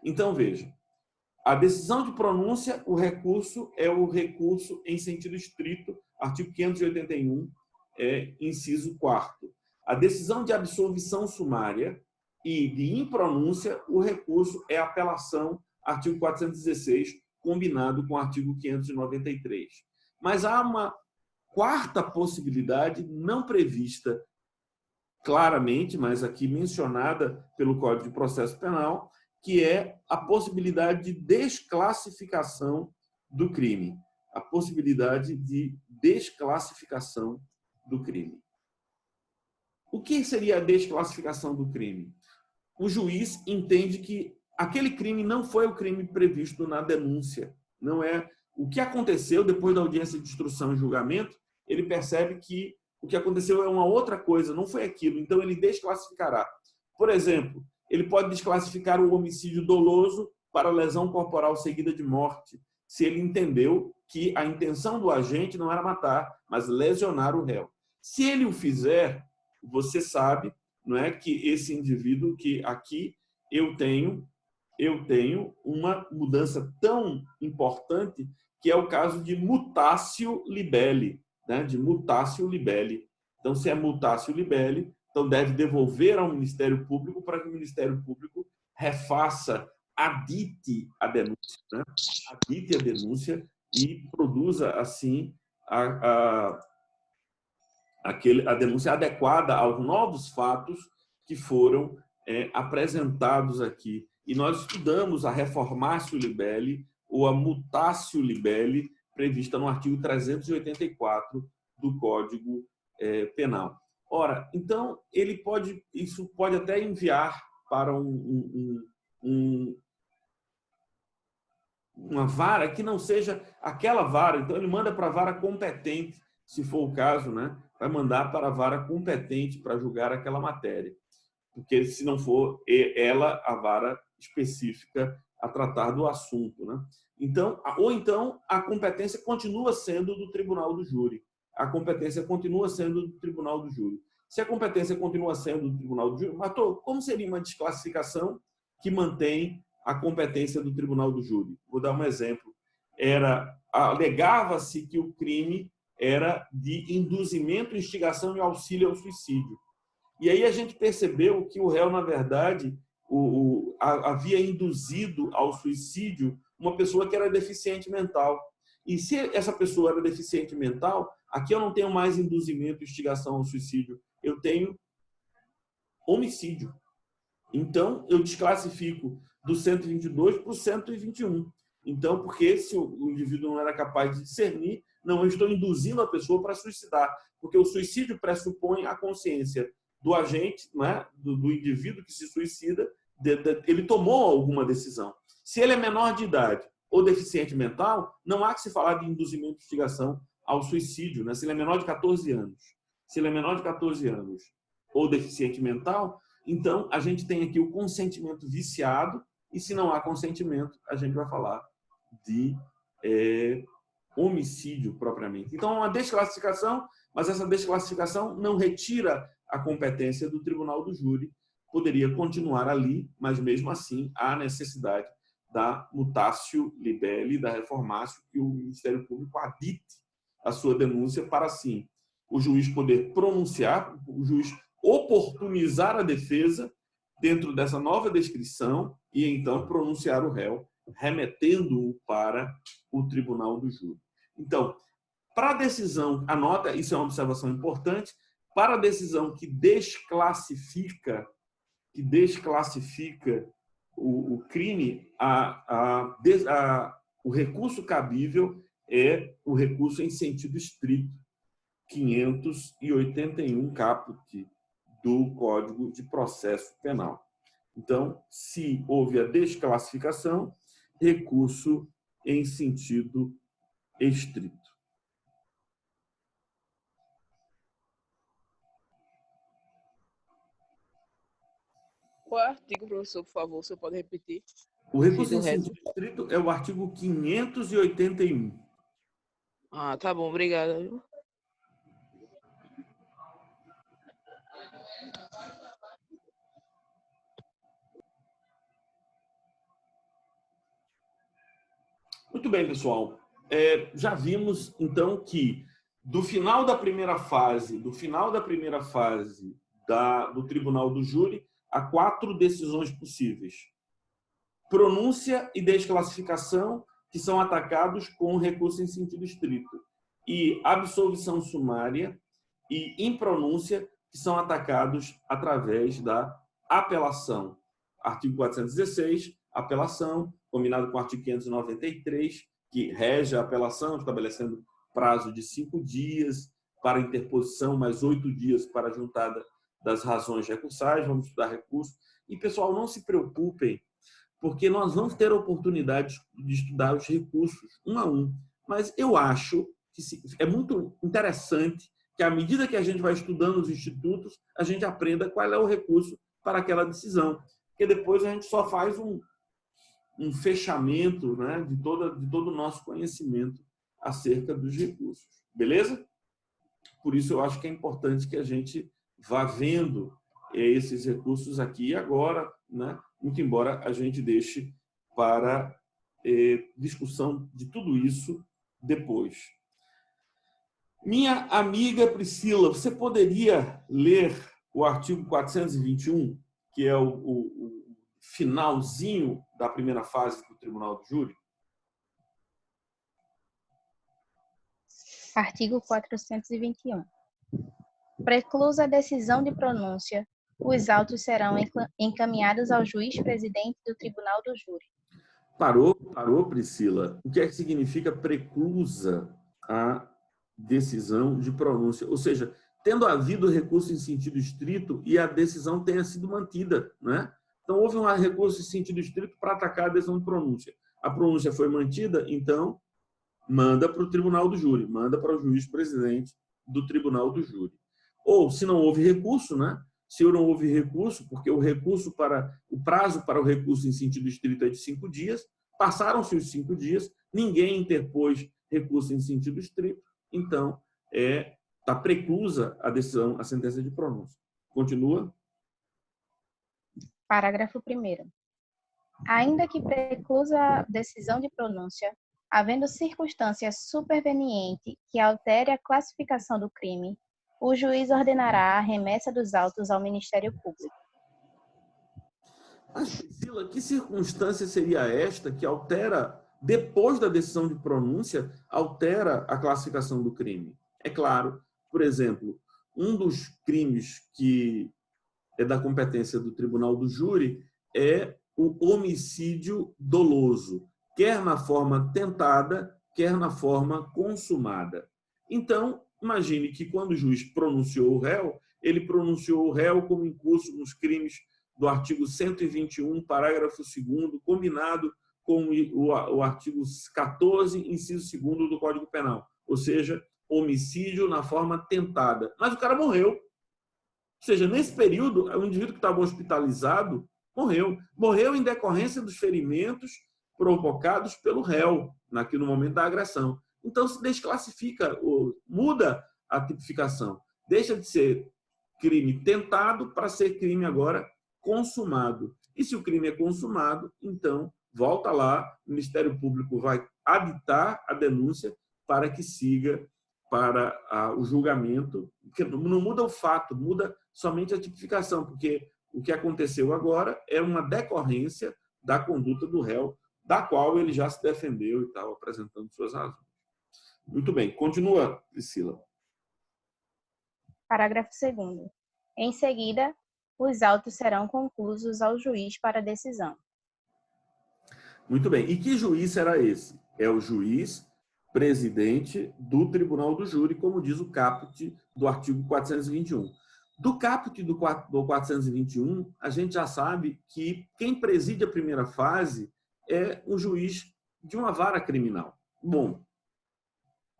Então, veja, a decisão de pronúncia, o recurso é o recurso em sentido estrito, artigo 581, inciso 4º. A decisão de absolvição sumária e de impronúncia, o recurso é apelação, artigo 416, combinado com o artigo 593. Mas há uma quarta possibilidade não prevista claramente, mas aqui mencionada pelo Código de Processo Penal, que é a possibilidade de desclassificação do crime. A possibilidade de desclassificação do crime. O que seria a desclassificação do crime? O juiz entende que aquele crime não foi o crime previsto na denúncia. Não é o que aconteceu depois da audiência de instrução e julgamento. Ele percebe que o que aconteceu é uma outra coisa, não foi aquilo. Então, ele desclassificará. Por exemplo, ele pode desclassificar o homicídio doloso para lesão corporal seguida de morte, se ele entendeu que a intenção do agente não era matar, mas lesionar o réu. Se ele o fizer, você sabe, não é, que esse indivíduo, que aqui eu tenho uma mudança tão importante, que é o caso de mutatio libelli, né? De mutatio libelli. Então, se é mutatio libelli, então deve devolver ao Ministério Público para que o Ministério Público refaça, adite a denúncia, né? Adite a denúncia e produza, assim, a denúncia adequada aos novos fatos que foram apresentados aqui. E nós estudamos a reformatio libelli ou a mutatio libelli prevista no artigo 384 do Código Penal. Ora, então, isso pode até enviar para uma vara que não seja aquela vara. Então, ele manda para a vara competente, se for o caso, né? Vai mandar para a vara competente para julgar aquela matéria. Porque, se não for ela, a vara específica a tratar do assunto, né? Então, ou então, a competência continua sendo do tribunal do júri. A competência continua sendo do tribunal do júri. Se a competência continua sendo do tribunal do júri, Matou, como seria uma desclassificação que mantém a competência do tribunal do júri? Vou dar um exemplo. Alegava-se que o crime era de induzimento, instigação e auxílio ao suicídio. E aí a gente percebeu que o réu, na verdade, havia induzido ao suicídio uma pessoa que era deficiente mental. E se essa pessoa era deficiente mental, aqui eu não tenho mais induzimento, instigação ao suicídio, eu tenho homicídio. Então, eu desclassifico do 122 para o 121. Então, porque se o indivíduo não era capaz de discernir, não, eu estou induzindo a pessoa para suicidar, porque o suicídio pressupõe a consciência do agente, né, do indivíduo que se suicida, ele tomou alguma decisão. Se ele é menor de idade ou deficiente mental, não há que se falar de induzimento de instigação ao suicídio, né? Se ele é menor de 14 anos. Se ele é menor de 14 anos ou deficiente mental, então a gente tem aqui o consentimento viciado, e se não há consentimento, a gente vai falar de homicídio propriamente. Então, é uma desclassificação, mas essa desclassificação não retira a competência do tribunal do júri. Poderia continuar ali, mas mesmo assim há necessidade da mutatio libelli, da reformatio, que o Ministério Público adite a sua denúncia para, assim, o juiz poder pronunciar, o juiz oportunizar a defesa dentro dessa nova descrição e, então, pronunciar o réu, remetendo-o para o tribunal do júri. Então, para a decisão, anota, isso é uma observação importante, para a decisão que desclassifica o crime, o recurso cabível é o recurso em sentido estrito, 581 caput do Código de Processo Penal. Então, se houve a desclassificação, recurso em sentido estrito. Qual é o artigo, professor, por favor? Você pode repetir? O recurso em sentido estrito é o artigo 581. Ah, tá bom, obrigado. Muito bem, pessoal. Já vimos, então, que do final da primeira fase do Tribunal do Júri, há 4 decisões possíveis. Pronúncia e desclassificação, que são atacados com recurso em sentido estrito. E absolvição sumária e impronúncia, que que são atacados através da apelação. Artigo 416, apelação, combinado com o artigo 593, que rege a apelação, estabelecendo prazo de 5 dias para interposição, mais 8 dias para a juntada das razões recursais. Vamos estudar recurso. E, pessoal, não se preocupem, porque nós vamos ter a oportunidade de estudar os recursos um a um. Mas eu acho que é muito interessante que, à medida que a gente vai estudando os institutos, a gente aprenda qual é o recurso para aquela decisão. Porque depois a gente só faz um fechamento, né, de todo o nosso conhecimento acerca dos recursos. Beleza? Por isso, eu acho que é importante que a gente vá vendo esses recursos aqui e agora, né? Muito embora a gente deixe para discussão de tudo isso depois. Minha amiga Priscila, você poderia ler o artigo 421, que é o finalzinho da primeira fase do Tribunal do Júri? Artigo 421. Preclusa a decisão de pronúncia, os autos serão encaminhados ao juiz-presidente do Tribunal do Júri. Parou, Priscila. O que é que significa preclusa a decisão de pronúncia? Ou seja, tendo havido recurso em sentido estrito e a decisão tenha sido mantida, né? Então, houve um recurso em sentido estrito para atacar a decisão de pronúncia. A pronúncia foi mantida, então, manda para o Tribunal do Júri, manda para o juiz-presidente do Tribunal do Júri. Ou, se não houve recurso, né? Se não houve recurso, porque o prazo para o recurso em sentido estrito é de 5 dias, passaram-se os 5 dias, ninguém interpôs recurso em sentido estrito, então está preclusa a decisão, a sentença de pronúncia. Continua. Parágrafo 1º. Ainda que preclusa a decisão de pronúncia, havendo circunstância superveniente que altere a classificação do crime, o juiz ordenará a remessa dos autos ao Ministério Público. Mas, Priscila, que circunstância seria esta que altera, depois da decisão de pronúncia, altera a classificação do crime? É claro, por exemplo, um dos crimes que é da competência do Tribunal do Júri é o homicídio doloso, quer na forma tentada, quer na forma consumada. Então, imagine que quando o juiz pronunciou o réu, ele pronunciou o réu como incurso nos crimes do artigo 121, parágrafo 2º, combinado com o artigo 14, inciso 2º do Código Penal, ou seja, homicídio na forma tentada. Mas o cara morreu. Ou seja, nesse período, o indivíduo que estava hospitalizado morreu. Morreu em decorrência dos ferimentos provocados pelo réu, no momento da agressão. Então, se desclassifica, muda a tipificação. Deixa de ser crime tentado para ser crime agora consumado. E se o crime é consumado, então, volta lá, o Ministério Público vai aditar a denúncia para que siga para o julgamento. Não muda o fato, muda somente a tipificação, porque o que aconteceu agora é uma decorrência da conduta do réu, da qual ele já se defendeu e estava apresentando suas razões. Muito bem, continua, Priscila. Parágrafo 2º. Em seguida, os autos serão conclusos ao juiz para decisão. Muito bem. E que juiz será esse? É o juiz presidente do Tribunal do Júri, como diz o caput do artigo 421. Do caput do 421, a gente já sabe que quem preside a primeira fase é um juiz de uma vara criminal. Bom,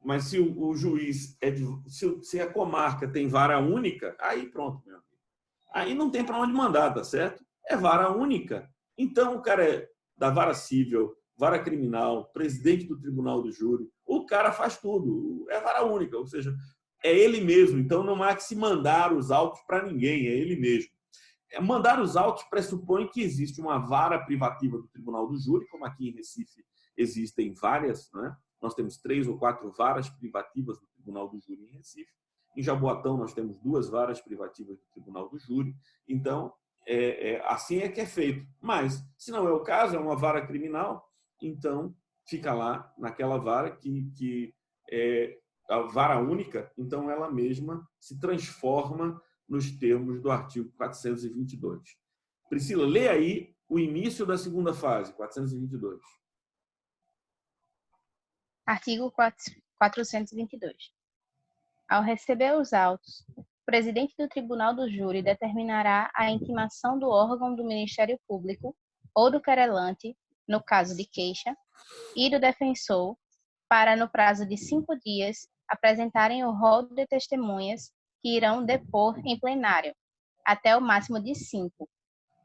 mas se o juiz se a comarca tem vara única, aí pronto, meu amigo. Aí não tem para onde mandar, tá certo? É vara única. Então, o cara é da vara civil, vara criminal, presidente do Tribunal do Júri, o cara faz tudo. É vara única, ou seja, é ele mesmo. Então, não há que se mandar os autos para ninguém, é ele mesmo. Mandar os autos pressupõe que existe uma vara privativa do Tribunal do Júri, como aqui em Recife existem várias, né? Nós temos 3 ou 4 varas privativas do Tribunal do Júri em Recife. Em Jaboatão, nós temos 2 varas privativas do Tribunal do Júri. Então, assim é que é feito. Mas, se não é o caso, é uma vara criminal, então fica lá naquela vara que é a vara única, então ela mesma se transforma nos termos do artigo 422. Priscila, lê aí o início da segunda fase, 422. Artigo 422. Ao receber os autos, o presidente do Tribunal do Júri determinará a intimação do órgão do Ministério Público ou do querelante, no caso de queixa, e do defensor, para, no prazo de 5 dias, apresentarem o rol de testemunhas que irão depor em plenário, até o máximo de 5,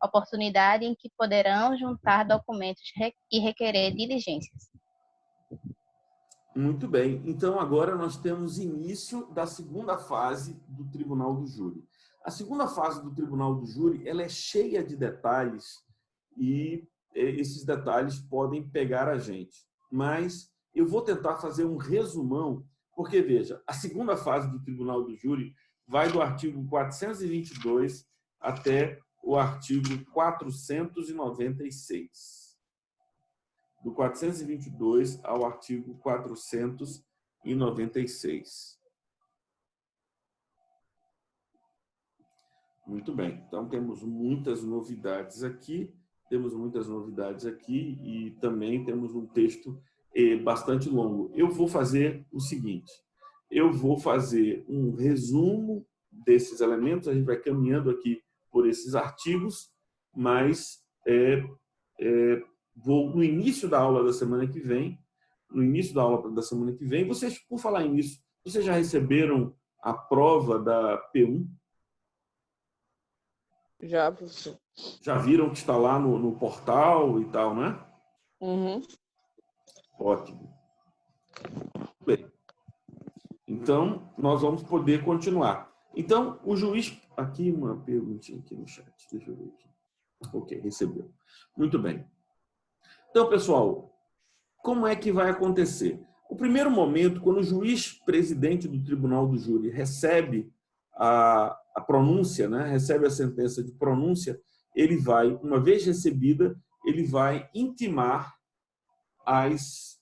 oportunidade em que poderão juntar documentos e requerer diligências. Muito bem. Então, agora nós temos início da segunda fase do Tribunal do Júri. A segunda fase do Tribunal do Júri, ela é cheia de detalhes e esses detalhes podem pegar a gente. Mas eu vou tentar fazer um resumão, porque, veja, a segunda fase do Tribunal do Júri vai do artigo 422 até o artigo 496. Do 422 ao artigo 496. Muito bem. Então, temos muitas novidades aqui. E também temos um texto bastante longo. Eu vou fazer o seguinte. Eu vou fazer um resumo desses elementos. A gente vai caminhando aqui por esses artigos, mas no início da aula da semana que vem, vocês, por falar nisso, vocês já receberam a prova da P1? Já, professor. Já viram que está lá no portal e tal, né? Uhum. Ótimo. Bem, então, nós vamos poder continuar. Então, o juiz... Aqui uma perguntinha aqui no chat. Deixa eu ver aqui. Ok, recebeu. Muito bem. Então, pessoal, como é que vai acontecer? O primeiro momento, quando o juiz presidente do Tribunal do Júri recebe a pronúncia, né? Recebe a sentença de pronúncia, ele vai, uma vez recebida, ele vai intimar as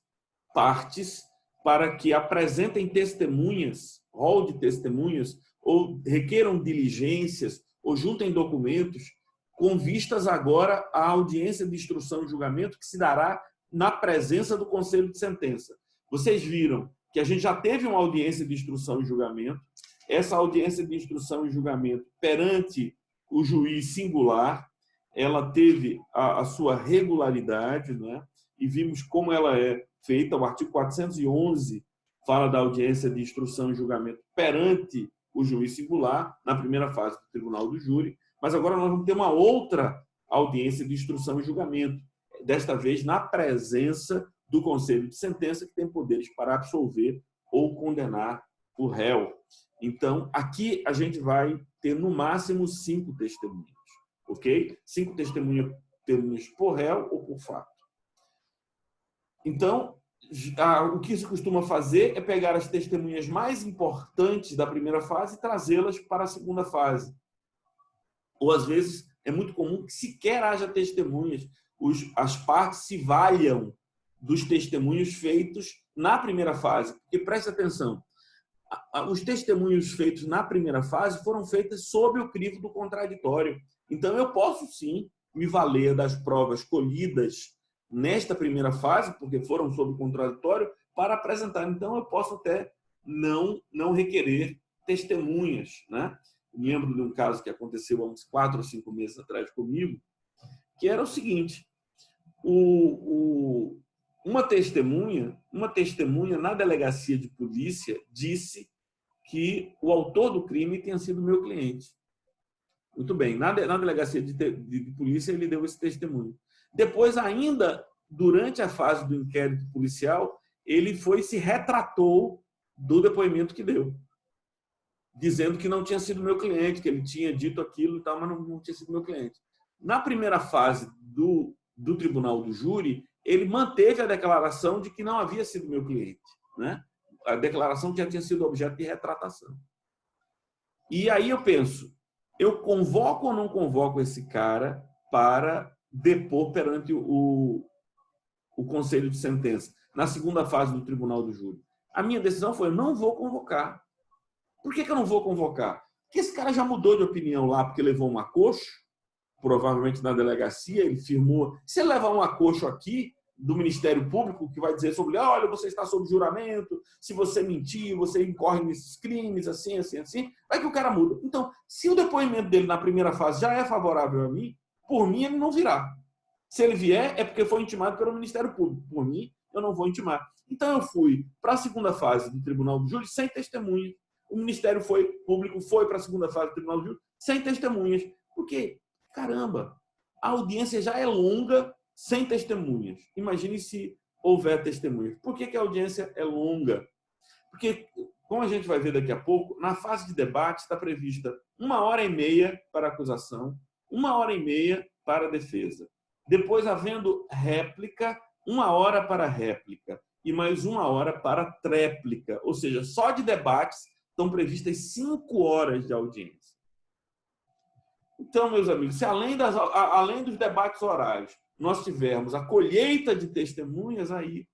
partes para que apresentem testemunhas, rol de testemunhas, ou requeram diligências, ou juntem documentos, com vistas agora à audiência de instrução e julgamento que se dará na presença do Conselho de Sentença. Vocês viram que a gente já teve uma audiência de instrução e julgamento. Essa audiência de instrução e julgamento perante o juiz singular, ela teve a sua regularidade, né? E vimos como ela é feita. O artigo 411 fala da audiência de instrução e julgamento perante o juiz singular, na primeira fase do Tribunal do Júri, mas agora nós vamos ter uma outra audiência de instrução e julgamento, desta vez na presença do Conselho de Sentença, que tem poderes para absolver ou condenar o réu. Então, aqui a gente vai ter no máximo 5 testemunhas, ok? 5 testemunhas por réu ou por fato. Então, o que se costuma fazer é pegar as testemunhas mais importantes da primeira fase e trazê-las para a segunda fase. Ou, às vezes, é muito comum que sequer haja testemunhas. As partes se valham dos testemunhos feitos na primeira fase. Porque, preste atenção, os testemunhos feitos na primeira fase foram feitos sob o crivo do contraditório. Então, eu posso, sim, me valer das provas colhidas nesta primeira fase, porque foram sob o contraditório, para apresentar. Então, eu posso até não requerer testemunhas, né? Lembro de um caso que aconteceu há uns 4 ou 5 meses atrás comigo, que era o seguinte: uma testemunha na delegacia de polícia disse que o autor do crime tinha sido meu cliente. Muito bem, na delegacia de polícia ele deu esse testemunho. Depois, ainda durante a fase do inquérito policial, ele se retratou do depoimento que deu, dizendo que não tinha sido meu cliente, que ele tinha dito aquilo e tal, mas não tinha sido meu cliente. Na primeira fase do Tribunal do Júri, ele manteve a declaração de que não havia sido meu cliente, né? A declaração já tinha sido objeto de retratação. E aí eu penso, eu convoco ou não convoco esse cara para depor perante o Conselho de Sentença, na segunda fase do Tribunal do Júri? A minha decisão foi, eu não vou convocar. Por que eu não vou convocar? que esse cara já mudou de opinião lá porque levou um acocho, provavelmente na delegacia, ele firmou. Se ele levar um acocho aqui do Ministério Público, que vai dizer sobre, olha, você está sob juramento, se você mentir, você incorre nesses crimes, assim, assim, assim, vai que o cara muda. Então, se o depoimento dele na primeira fase já é favorável a mim, por mim ele não virá. Se ele vier, é porque foi intimado pelo Ministério Público. Por mim, eu não vou intimar. Então, eu fui para a segunda fase do Tribunal do Júri sem testemunha. O Ministério Público foi para a segunda fase do Tribunal do Júri sem testemunhas. Porque, caramba, a audiência já é longa sem testemunhas. Imagine se houver testemunhas. Por que a audiência é longa? Porque, como a gente vai ver daqui a pouco, na fase de debate está prevista 1h30 para a acusação, 1h30 para a defesa. Depois, havendo réplica, 1 hora para réplica e mais 1 hora para tréplica. Ou seja, só de debates estão previstas 5 horas de audiência. Então, meus amigos, se além dos debates orais nós tivermos a colheita de testemunhas, aí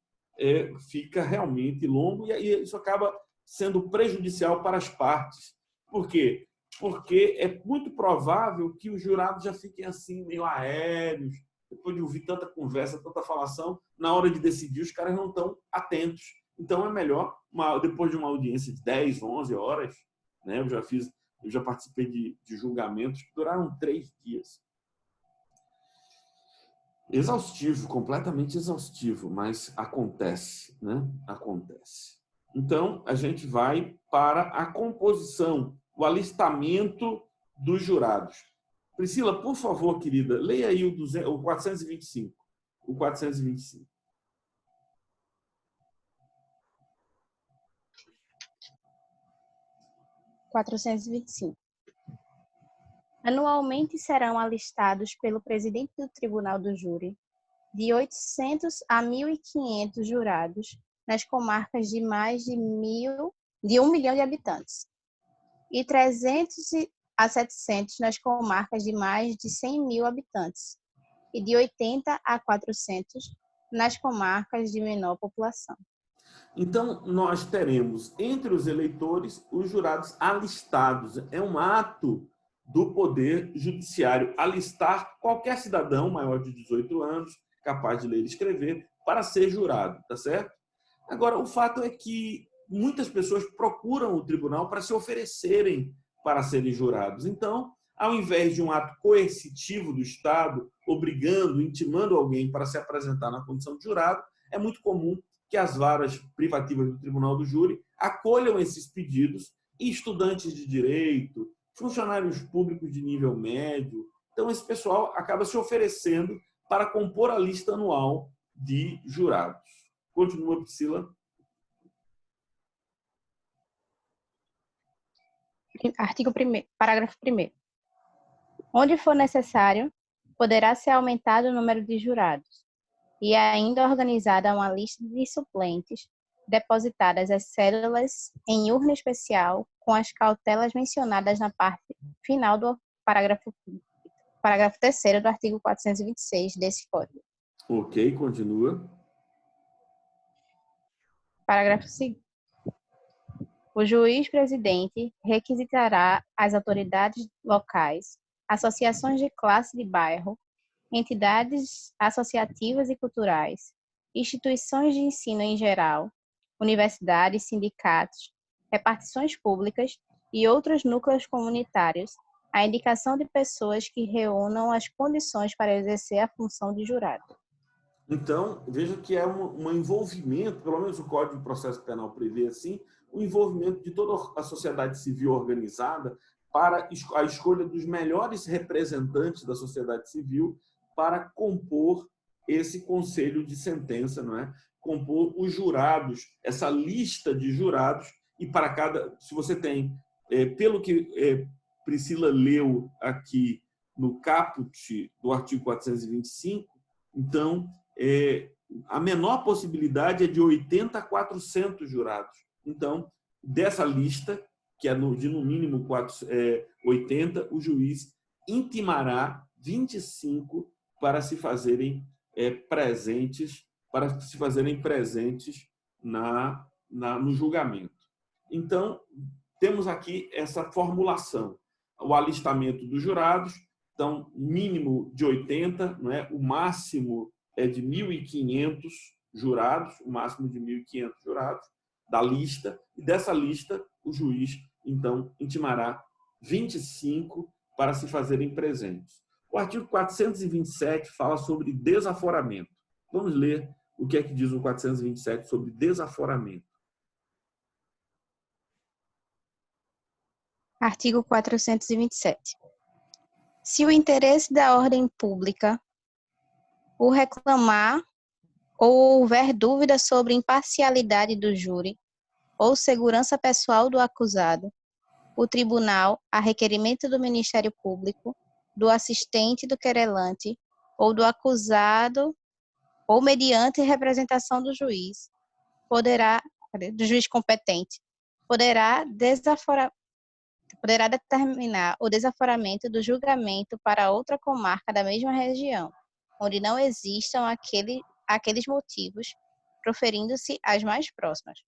fica realmente longo e isso acaba sendo prejudicial para as partes. Por quê? Porque é muito provável que os jurados já fiquem assim, meio aéreos, depois de ouvir tanta conversa, tanta falação, na hora de decidir, os caras não estão atentos. Então, é melhor, depois de uma audiência de 10, 11 horas, né, eu já participei de julgamentos que duraram 3 dias. Exaustivo, completamente exaustivo, mas acontece, né? Acontece. Então, a gente vai para a composição, o alistamento dos jurados. Priscila, por favor, querida, leia aí o 425. O 425. Anualmente serão alistados pelo presidente do Tribunal do Júri de 800 a 1.500 jurados nas comarcas de mais de 1 milhão de habitantes e 300 a 700 nas comarcas de mais de 100 mil habitantes e de 80 a 400 nas comarcas de menor população. Então, nós teremos entre os eleitores os jurados alistados. É um ato do Poder Judiciário alistar qualquer cidadão maior de 18 anos, capaz de ler e escrever, para ser jurado, tá certo? Agora, o fato é que muitas pessoas procuram o tribunal para se oferecerem para serem jurados. Então, ao invés de um ato coercitivo do Estado, obrigando, intimando alguém para se apresentar na condição de jurado, é muito comum que as varas privativas do Tribunal do Júri acolham esses pedidos e estudantes de direito, funcionários públicos de nível médio. Então, esse pessoal acaba se oferecendo para compor a lista anual de jurados. Continua, Priscila. Artigo 1º, parágrafo 1º. Onde for necessário, poderá ser aumentado o número de jurados e ainda organizada uma lista de suplentes, depositadas as cédulas em urna especial com as cautelas mencionadas na parte final do parágrafo 3º do artigo 426 desse Código. Ok, continua. Parágrafo 2º. O juiz-presidente requisitará as autoridades locais, associações de classe de bairro, entidades associativas e culturais, instituições de ensino em geral, universidades, sindicatos, repartições públicas e outros núcleos comunitários, a indicação de pessoas que reúnam as condições para exercer a função de jurado. Então, veja que é um envolvimento, pelo menos o Código de Processo Penal prevê assim, o envolvimento de toda a sociedade civil organizada para a escolha dos melhores representantes da sociedade civil para compor esse conselho de sentença, não é? Compor os jurados, essa lista de jurados, e para cada, se você tem, pelo que Priscila leu aqui no caput do artigo 425, então, a menor possibilidade é de 80 a 400 jurados. Então, dessa lista, que é de no mínimo 80, o juiz intimará 25 para se fazerem presentes, no julgamento. Então, temos aqui essa formulação. O alistamento dos jurados, então, mínimo de 80, não é? O máximo é de 1.500 jurados, o máximo de 1.500 jurados da lista, e dessa lista o juiz, então, intimará 25 para se fazerem presentes. O artigo 427 fala sobre desaforamento. Vamos ler o que é que diz o 427 sobre desaforamento. Artigo 427. Se o interesse da ordem pública o reclamar ou houver dúvida sobre imparcialidade do júri ou segurança pessoal do acusado, o tribunal, a requerimento do Ministério Público, do assistente do querelante ou do acusado ou mediante representação do juiz competente, poderá determinar o desaforamento do julgamento para outra comarca da mesma região, onde não existam aqueles motivos, proferindo-se as mais próximas.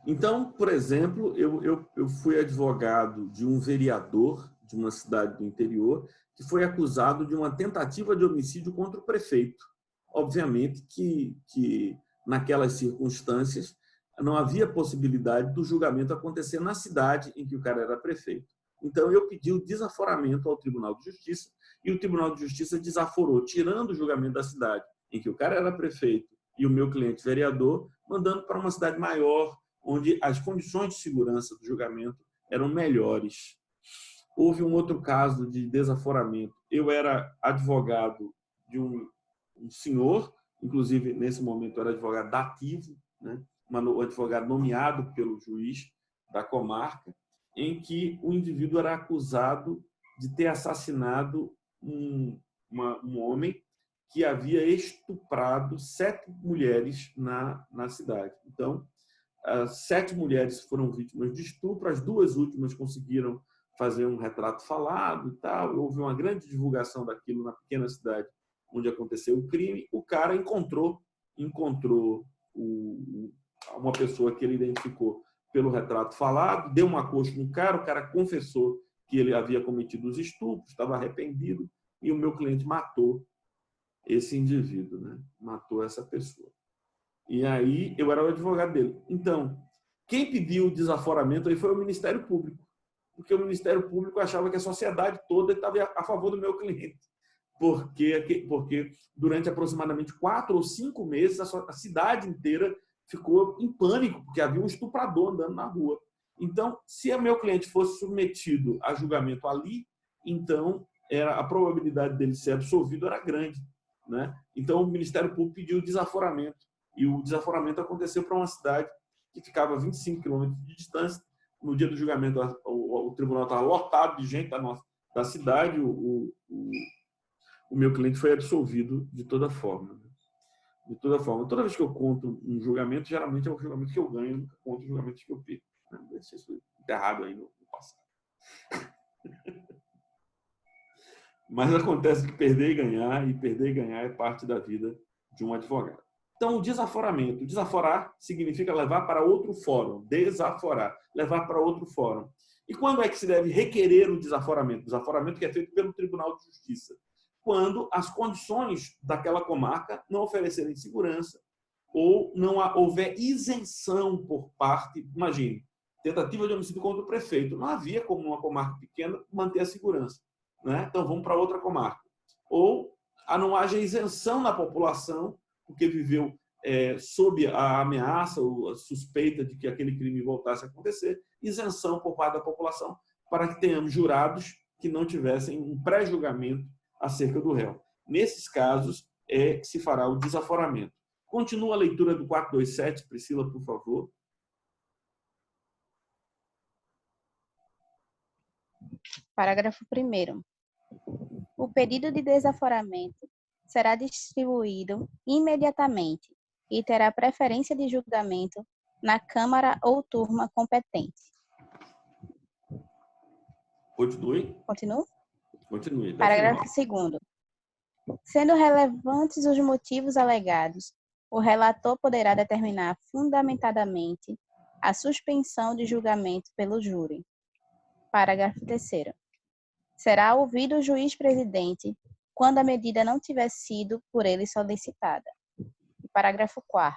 Então, por exemplo, eu fui advogado de um vereador de uma cidade do interior que foi acusado de uma tentativa de homicídio contra o prefeito. Obviamente que naquelas circunstâncias, não havia possibilidade do julgamento acontecer na cidade em que o cara era prefeito. Então, eu pedi o desaforamento ao Tribunal de Justiça e o Tribunal de Justiça desaforou, tirando o julgamento da cidade em que o cara era prefeito e o meu cliente vereador, mandando para uma cidade maior, onde as condições de segurança do julgamento eram melhores. Houve um outro caso de desaforamento. Eu era advogado de um senhor, inclusive, nesse momento, eu era advogado dativo, né? Um advogado nomeado pelo juiz da comarca, em que o indivíduo era acusado de ter assassinado um homem que havia estuprado 7 mulheres na cidade. Então, 7 mulheres foram vítimas de estupro, as 2 últimas conseguiram fazer um retrato falado e tal. Houve uma grande divulgação daquilo na pequena cidade onde aconteceu o crime. O cara encontrou uma pessoa que ele identificou pelo retrato falado, deu um acosto no cara, o cara confessou que ele havia cometido os estupros, estava arrependido, e o meu cliente matou esse indivíduo, né? Matou essa pessoa. E aí eu era o advogado dele. Então, quem pediu o desaforamento aí foi o Ministério Público, porque o Ministério Público achava que a sociedade toda estava a favor do meu cliente, porque durante aproximadamente 4 ou 5 meses a cidade inteira ficou em pânico, porque havia um estuprador andando na rua. Então, se o meu cliente fosse submetido a julgamento ali, então a probabilidade dele ser absolvido era grande, né? Então, o Ministério Público pediu o desaforamento, e o desaforamento aconteceu para uma cidade que ficava a 25 quilômetros de distância. No dia do julgamento, o tribunal estava lotado de gente da cidade, o meu cliente foi absolvido de toda forma. De toda forma. Toda vez que eu conto um julgamento, geralmente é o julgamento que eu ganho, nunca conto o julgamento que eu perco. Deixa isso enterrado aí no passado. Mas acontece que perder e ganhar é parte da vida de um advogado. Então, o desaforamento. Desaforar significa levar para outro fórum. Desaforar. Levar para outro fórum. E quando é que se deve requerer o desaforamento? Desaforamento que é feito pelo Tribunal de Justiça. Quando as condições daquela comarca não oferecerem segurança ou não houver isenção por parte, imagine, tentativa de homicídio contra o prefeito. Não havia como uma comarca pequena manter a segurança, né? Então vamos para outra comarca. Ou não haja isenção na população, porque viveu sob a ameaça ou a suspeita de que aquele crime voltasse a acontecer, isenção por parte da população para que tenhamos jurados que não tivessem um pré-julgamento acerca do réu. Nesses casos, se fará o desaforamento. Continua a leitura do 427, Priscila, por favor. Parágrafo 1º. O pedido de desaforamento será distribuído imediatamente e terá preferência de julgamento na Câmara ou turma competente. Continue. Continua? Continue. Parágrafo 2º. Sendo relevantes os motivos alegados, o relator poderá determinar fundamentadamente a suspensão de julgamento pelo júri. Parágrafo 3º. Será ouvido o juiz-presidente quando a medida não tiver sido por ele solicitada. Parágrafo 4º.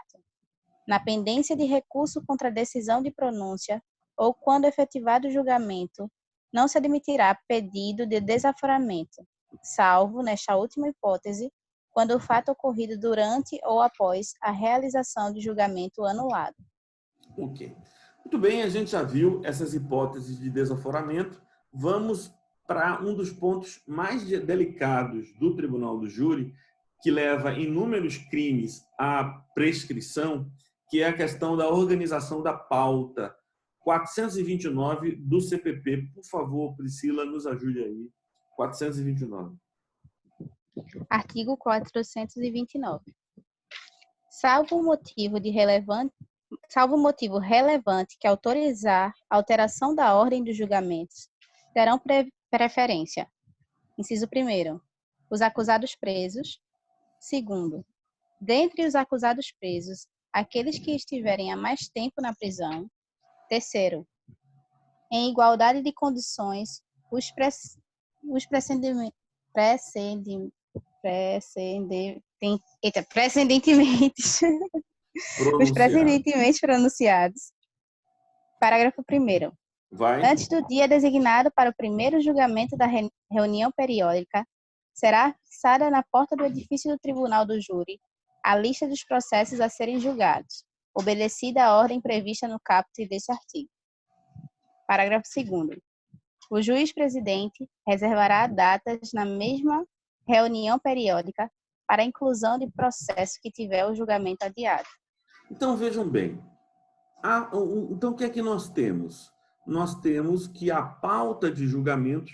Na pendência de recurso contra a decisão de pronúncia ou quando efetivado o julgamento, não se admitirá pedido de desaforamento, salvo, nesta última hipótese, quando o fato ocorrido durante ou após a realização de julgamento anulado. Ok. Muito bem, a gente já viu essas hipóteses de desaforamento. Vamos para um dos pontos mais delicados do Tribunal do Júri, que leva inúmeros crimes à prescrição, que é a questão da organização da pauta. 429 do CPP. Por favor, Priscila, nos ajude aí. 429. Artigo 429. Salvo motivo relevante que autorizar a alteração da ordem dos julgamentos, terão preferência. Inciso 1º, os acusados presos. 2º, dentre os acusados presos, aqueles que estiverem há mais tempo na prisão. 3º, em igualdade de condições, os precedentemente pronunciados. Parágrafo 1º. Antes do dia designado para o primeiro julgamento da reunião periódica, será fixada na porta do edifício do Tribunal do Júri a lista dos processos a serem julgados, obedecida a ordem prevista no caput deste artigo. Parágrafo 2º. O juiz-presidente reservará datas na mesma reunião periódica para a inclusão de processo que tiver o julgamento adiado. Então, vejam bem. Então, o que é que nós temos? Nós temos que a pauta de julgamentos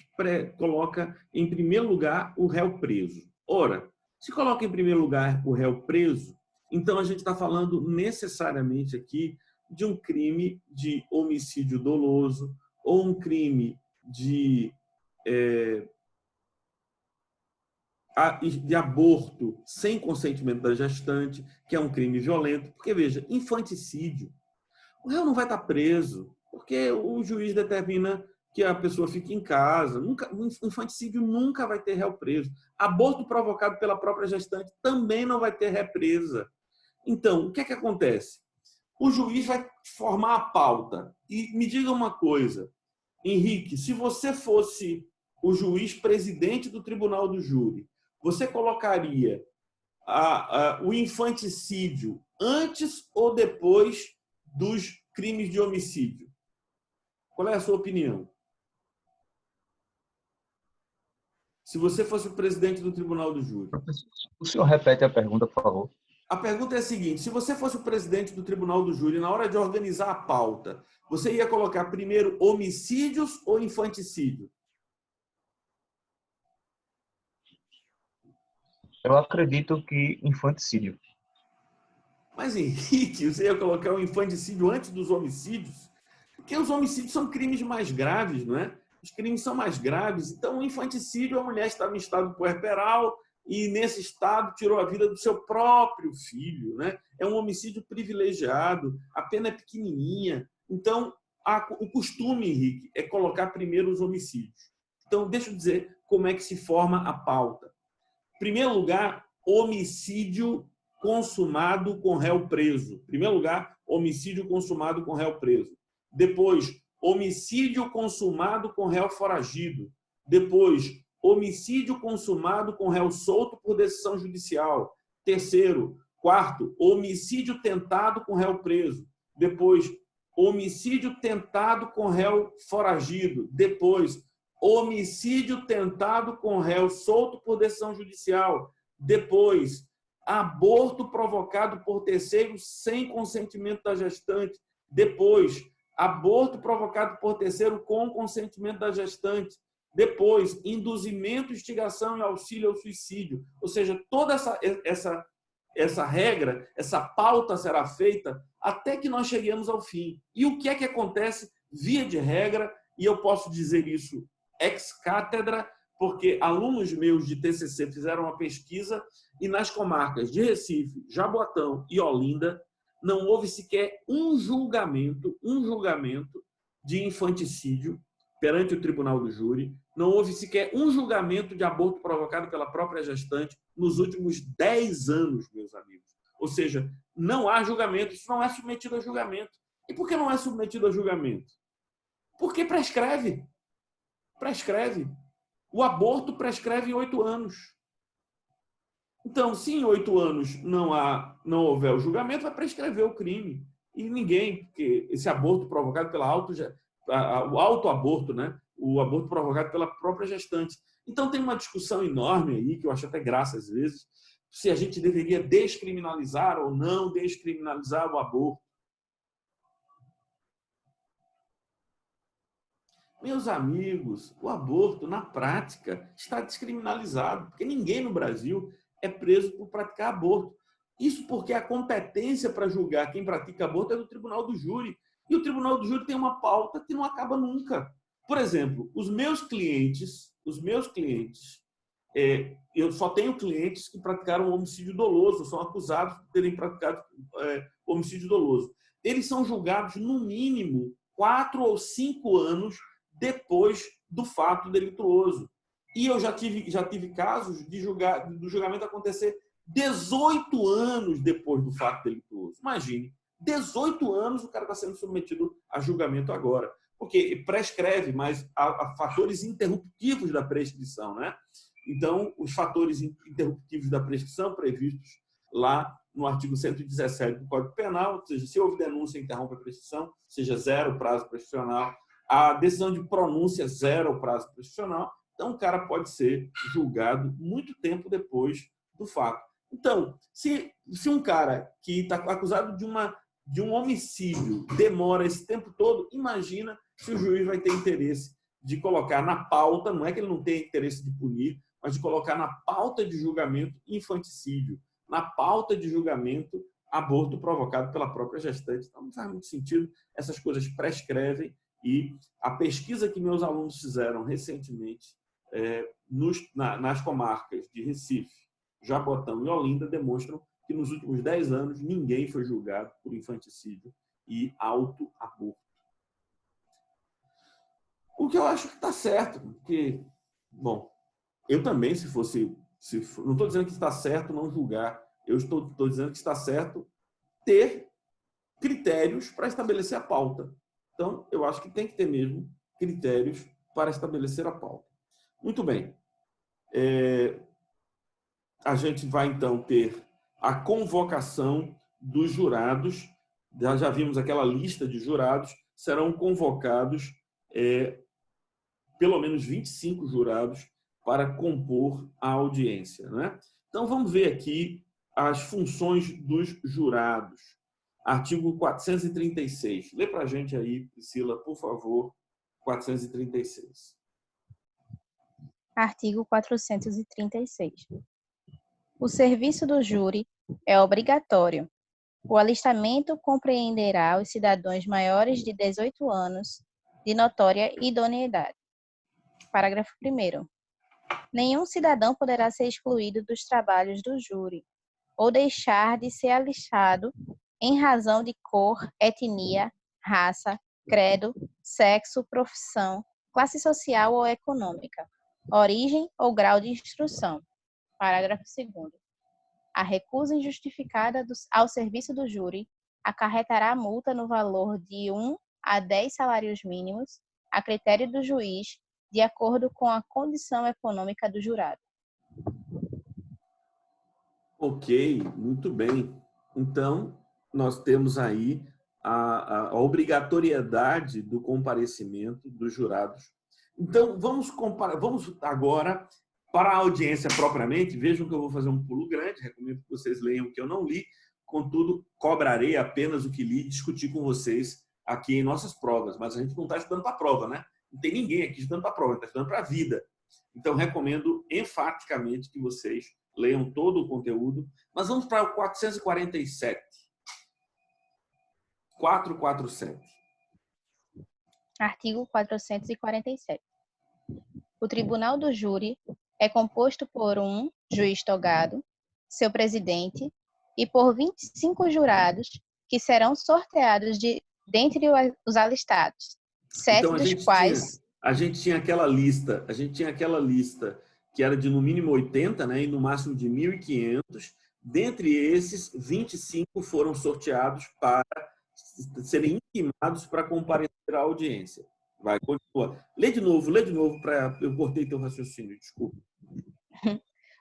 coloca em primeiro lugar o réu preso. Ora, se coloca em primeiro lugar o réu preso, então a gente está falando necessariamente aqui de um crime de homicídio doloso ou um crime de aborto sem consentimento da gestante, que é um crime violento. Porque, veja, infanticídio. O réu não vai estar preso, porque o juiz determina que a pessoa fique em casa. O infanticídio nunca vai ter réu preso. Aborto provocado pela própria gestante também não vai ter represa. Então, o que é que acontece? O juiz vai formar a pauta. E me diga uma coisa, Henrique, se você fosse o juiz presidente do Tribunal do Júri, você colocaria o infanticídio antes ou depois dos crimes de homicídio? Qual é a sua opinião? Se você fosse o presidente do Tribunal do Júri. Professor, o senhor repete a pergunta, por favor. A pergunta é a seguinte: se você fosse o presidente do Tribunal do Júri, na hora de organizar a pauta, você ia colocar primeiro homicídios ou infanticídio? Eu acredito que infanticídio. Mas, Henrique, você ia colocar o infanticídio antes dos homicídios? Porque os homicídios são crimes mais graves, não é? Os crimes são mais graves. Então, o infanticídio, a mulher estava em estado puerperal e, nesse estado, tirou a vida do seu próprio filho, né? É um homicídio privilegiado, a pena é pequenininha. Então, o costume, Henrique, é colocar primeiro os homicídios. Então, deixa eu dizer como é que se forma a pauta. Em primeiro lugar, homicídio consumado com réu preso. Em primeiro lugar, homicídio consumado com réu preso. Depois, homicídio consumado com réu foragido. Depois, homicídio consumado com réu solto por decisão judicial. Terceiro. Quarto, homicídio tentado com réu preso. Depois, homicídio tentado com réu foragido. Depois, homicídio tentado com réu solto por decisão judicial. Depois, aborto provocado por terceiros sem consentimento da gestante. Depois, aborto provocado por terceiro com consentimento da gestante. Depois, induzimento, instigação e auxílio ao suicídio. Ou seja, toda essa regra, essa pauta será feita até que nós cheguemos ao fim. E o que é que acontece via de regra, e eu posso dizer isso ex cátedra, porque alunos meus de TCC fizeram uma pesquisa e nas comarcas de Recife, Jaboatão e Olinda, não houve sequer um julgamento de infanticídio perante o tribunal do júri, não houve sequer um julgamento de aborto provocado pela própria gestante nos últimos 10 anos, meus amigos. Ou seja, não há julgamento, isso não é submetido a julgamento. E por que não é submetido a julgamento? Porque prescreve. Prescreve. O aborto prescreve em 8 anos. Então, se em 8 anos não houver o julgamento, vai prescrever o crime. E ninguém, porque esse aborto provocado pela o autoaborto, né? O aborto provocado pela própria gestante. Então, tem uma discussão enorme aí, que eu acho até graça às vezes, se a gente deveria descriminalizar ou não descriminalizar o aborto. Meus amigos, o aborto, na prática, está descriminalizado, porque ninguém no Brasil é preso por praticar aborto. Isso porque a competência para julgar quem pratica aborto é do tribunal do júri. E o tribunal do júri tem uma pauta que não acaba nunca. Por exemplo, os meus clientes, eu só tenho clientes que praticaram homicídio doloso, são acusados de terem praticado homicídio doloso. Eles são julgados, no mínimo, 4 ou 5 anos depois do fato delituoso. E eu já tive casos do julgamento acontecer 18 anos depois do fato delituoso. Imagine, 18 anos o cara está sendo submetido a julgamento agora. Porque prescreve, mas há fatores interruptivos da prescrição, né? Então, os fatores interruptivos da prescrição previstos lá no artigo 117 do Código Penal, ou seja, se houve denúncia, interrompe a prescrição, seja zero o prazo prescricional, a decisão de pronúncia, zero o prazo prescricional, então o cara pode ser julgado muito tempo depois do fato. Então, se um cara que está acusado de um homicídio demora esse tempo todo, imagina se o juiz vai ter interesse de colocar na pauta, não é que ele não tenha interesse de punir, mas de colocar na pauta de julgamento infanticídio, na pauta de julgamento aborto provocado pela própria gestante. Então, não faz muito sentido, essas coisas prescrevem. E a pesquisa que meus alunos fizeram recentemente nas comarcas de Recife, Jabotão e Olinda demonstram que nos últimos 10 anos ninguém foi julgado por infanticídio e autoaborto. O que eu acho que está certo, porque, bom, eu também, não estou dizendo que está certo não julgar, eu estou dizendo que está certo ter critérios para estabelecer a pauta. Então, eu acho que tem que ter mesmo critérios para estabelecer a pauta. Muito bem. A gente vai, então, ter a convocação dos jurados. Já vimos aquela lista de jurados. Serão convocados pelo menos 25 jurados para compor a audiência, né? Então, vamos ver aqui as funções dos jurados. Artigo 436. Lê para a gente aí, Priscila, por favor, 436. Artigo 436. O serviço do júri é obrigatório. O alistamento compreenderá os cidadãos maiores de 18 anos de notória idoneidade. Parágrafo 1º. Nenhum cidadão poderá ser excluído dos trabalhos do júri ou deixar de ser alistado em razão de cor, etnia, raça, credo, sexo, profissão, classe social ou econômica, origem ou grau de instrução. Parágrafo 2º. A recusa injustificada ao serviço do júri acarretará multa no valor de 1 a 10 salários mínimos, a critério do juiz, de acordo com a condição econômica do jurado. Ok, muito bem. Então, nós temos aí a obrigatoriedade do comparecimento dos jurados. Então, vamos agora para a audiência propriamente. Vejam que eu vou fazer um pulo grande, recomendo que vocês leiam o que eu não li, contudo, cobrarei apenas o que li e discutir com vocês aqui em nossas provas, mas a gente não está estudando para a prova, né? Não tem ninguém aqui estudando para a prova, está estudando para a vida. Então, recomendo enfaticamente que vocês leiam todo o conteúdo. Mas vamos para o 447. 447. Artigo 447. O Tribunal do Júri é composto por um juiz togado, seu presidente, e por 25 jurados que serão sorteados dentre os alistados, 7 Então, dos quais... a gente tinha aquela lista que era de no mínimo 80, né, e no máximo de 1.500. Dentre esses, 25 foram sorteados para serem intimados para comparecer à audiência. Vai, continua. Lê de novo, eu cortei teu raciocínio, desculpa.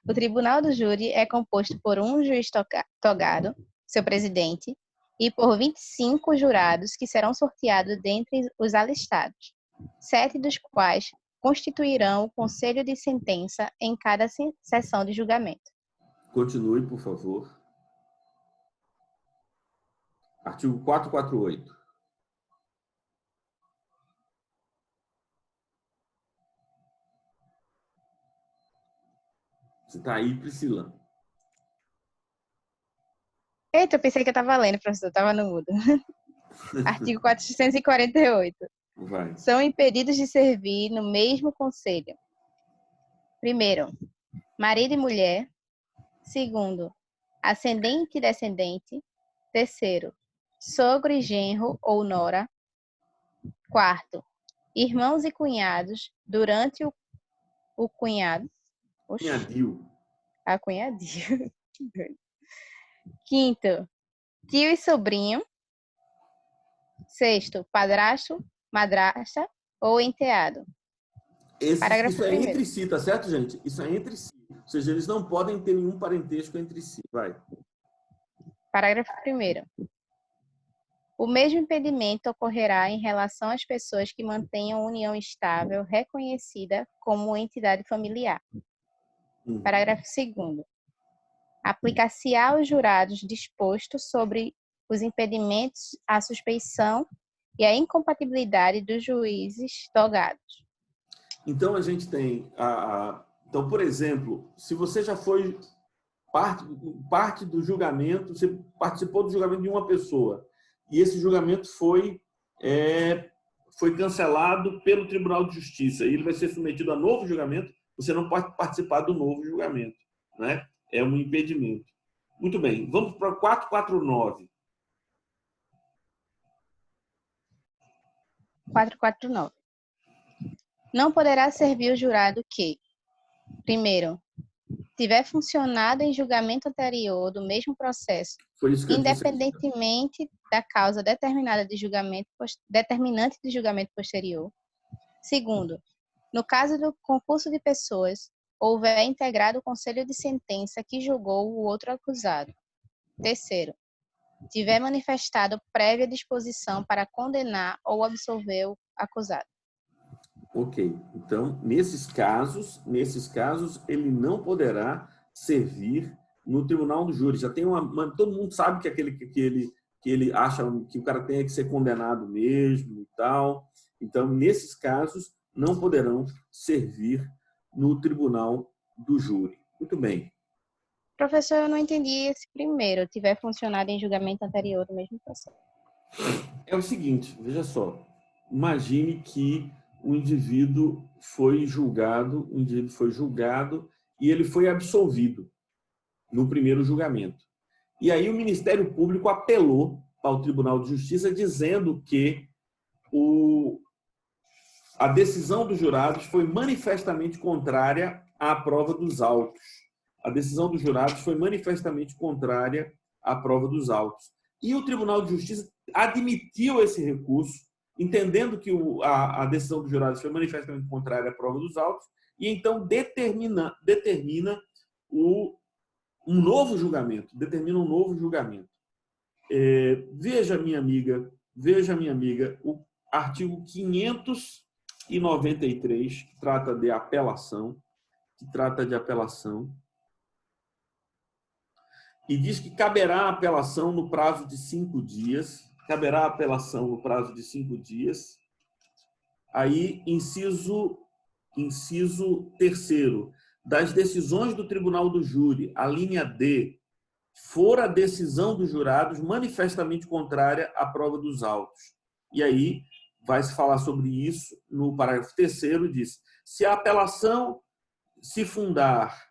O tribunal do júri é composto por um juiz togado, seu presidente, e por 25 jurados que serão sorteados dentre os alistados, 7 dos quais constituirão o conselho de sentença em cada sessão de julgamento. Continue, por favor. Artigo 448. Você está aí, Priscila? Eita, eu pensei que eu estava lendo, professor, estava no mudo. Artigo 448. Vai. São impedidos de servir no mesmo conselho. Primeiro, marido e mulher. Segundo, ascendente e descendente. Terceiro, sogro e genro ou nora. Quarto, irmãos e cunhados durante o cunhado. Cunhadio. A cunhadio. Quinto, tio e sobrinho. Sexto, padrasto, madrasta ou enteado. Isso é entre si, tá certo, gente? Isso é entre si. Ou seja, eles não podem ter nenhum parentesco entre si. Vai. Parágrafo 1º. O mesmo impedimento ocorrerá em relação às pessoas que mantenham união estável reconhecida como entidade familiar. Parágrafo 2º. Aplicar-se aos jurados disposto sobre os impedimentos à suspeição e à incompatibilidade dos juízes togados. Então, a gente tem... Então, por exemplo, se você já foi parte do julgamento, você participou do julgamento de uma pessoa, e esse julgamento foi cancelado pelo Tribunal de Justiça, e ele vai ser submetido a novo julgamento, você não pode participar do novo julgamento, né? É um impedimento. Muito bem, vamos para 449. 449. Não poderá servir o jurado que, primeiro, tiver funcionado em julgamento anterior do mesmo processo, independentemente da causa determinante de julgamento posterior. Segundo, no caso do concurso de pessoas, houver integrado o conselho de sentença que julgou o outro acusado. Terceiro, tiver manifestado prévia disposição para condenar ou absolver o acusado. Ok. Então, nesses casos, ele não poderá servir no tribunal do júri. Já tem todo mundo sabe que ele acha que o cara tem que ser condenado mesmo e tal. Então, nesses casos, não poderão servir no tribunal do júri. Muito bem. Professor, eu não entendi esse primeiro. Tiver funcionado em julgamento anterior do mesmo processo. É o seguinte, veja só. Imagine que o indivíduo foi julgado e ele foi absolvido no primeiro julgamento. E aí o Ministério Público apelou ao Tribunal de Justiça dizendo que a decisão dos jurados foi manifestamente contrária à prova dos autos. A decisão dos jurados foi manifestamente contrária à prova dos autos. E o Tribunal de Justiça admitiu esse recurso, entendendo que a decisão dos jurados foi manifestamente contrária à prova dos autos, e então determina um novo julgamento. Veja, minha amiga, o artigo 593, que trata de apelação, e diz que caberá a apelação no prazo de 5 dias. Aí, inciso 3º, das decisões do Tribunal do Júri, a linha D, for a decisão dos jurados manifestamente contrária à prova dos autos. E aí, vai se falar sobre isso no parágrafo 3º, diz: se a apelação se fundar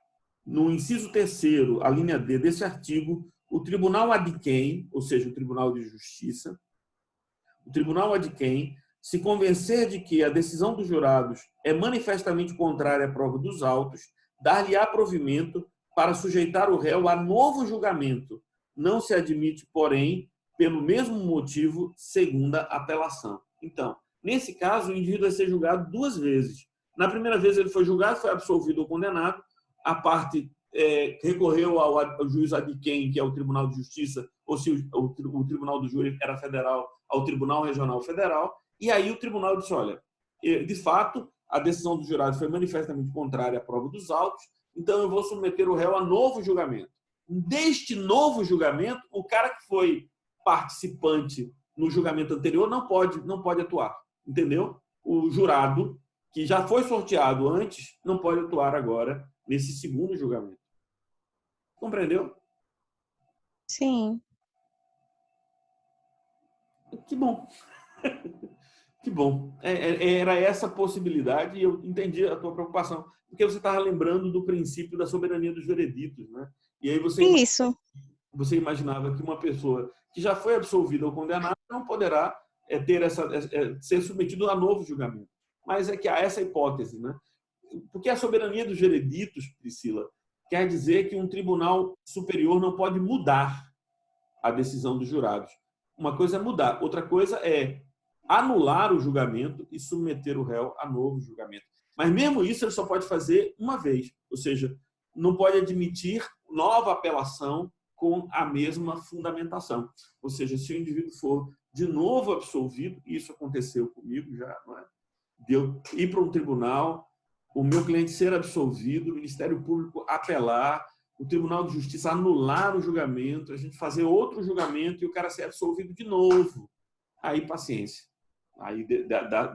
no inciso 3º, a linha D desse artigo, o tribunal adquém, ou seja, o Tribunal de Justiça, o tribunal adquém, se convencer de que a decisão dos jurados é manifestamente contrária à prova dos autos, dar-lhe-á provimento para sujeitar o réu a novo julgamento. Não se admite, porém, pelo mesmo motivo, segunda apelação. Então, nesse caso, o indivíduo vai ser julgado duas vezes. Na primeira vez ele foi julgado, foi absolvido ou condenado, a parte recorreu ao juiz adquém, que é o Tribunal de Justiça, ou se o Tribunal do Júri era federal, ao Tribunal Regional Federal, e aí o tribunal disse, olha, de fato, a decisão do jurado foi manifestamente contrária à prova dos autos, então eu vou submeter o réu a novo julgamento. Deste novo julgamento, o cara que foi participante no julgamento anterior não pode atuar, entendeu? O jurado, que já foi sorteado antes, não pode atuar agora nesse segundo julgamento. Compreendeu? Sim. Que bom. Que bom. Era essa a possibilidade e eu entendi a tua preocupação. Porque você estava lembrando do princípio da soberania dos vereditos, né? E aí você imaginava que uma pessoa que já foi absolvida ou condenada não poderá ser submetido a novo julgamento. Mas é que há essa hipótese, né? Porque a soberania dos vereditos, Priscila, quer dizer que um tribunal superior não pode mudar a decisão dos jurados. Uma coisa é mudar, outra coisa é anular o julgamento e submeter o réu a novo julgamento. Mas mesmo isso ele só pode fazer uma vez, ou seja, não pode admitir nova apelação com a mesma fundamentação. Ou seja, se o indivíduo for de novo absolvido, isso aconteceu comigo já, não é? De eu ir para um tribunal, o meu cliente ser absolvido, o Ministério Público apelar, o Tribunal de Justiça anular o julgamento, a gente fazer outro julgamento e o cara ser absolvido de novo. Aí, paciência. Aí,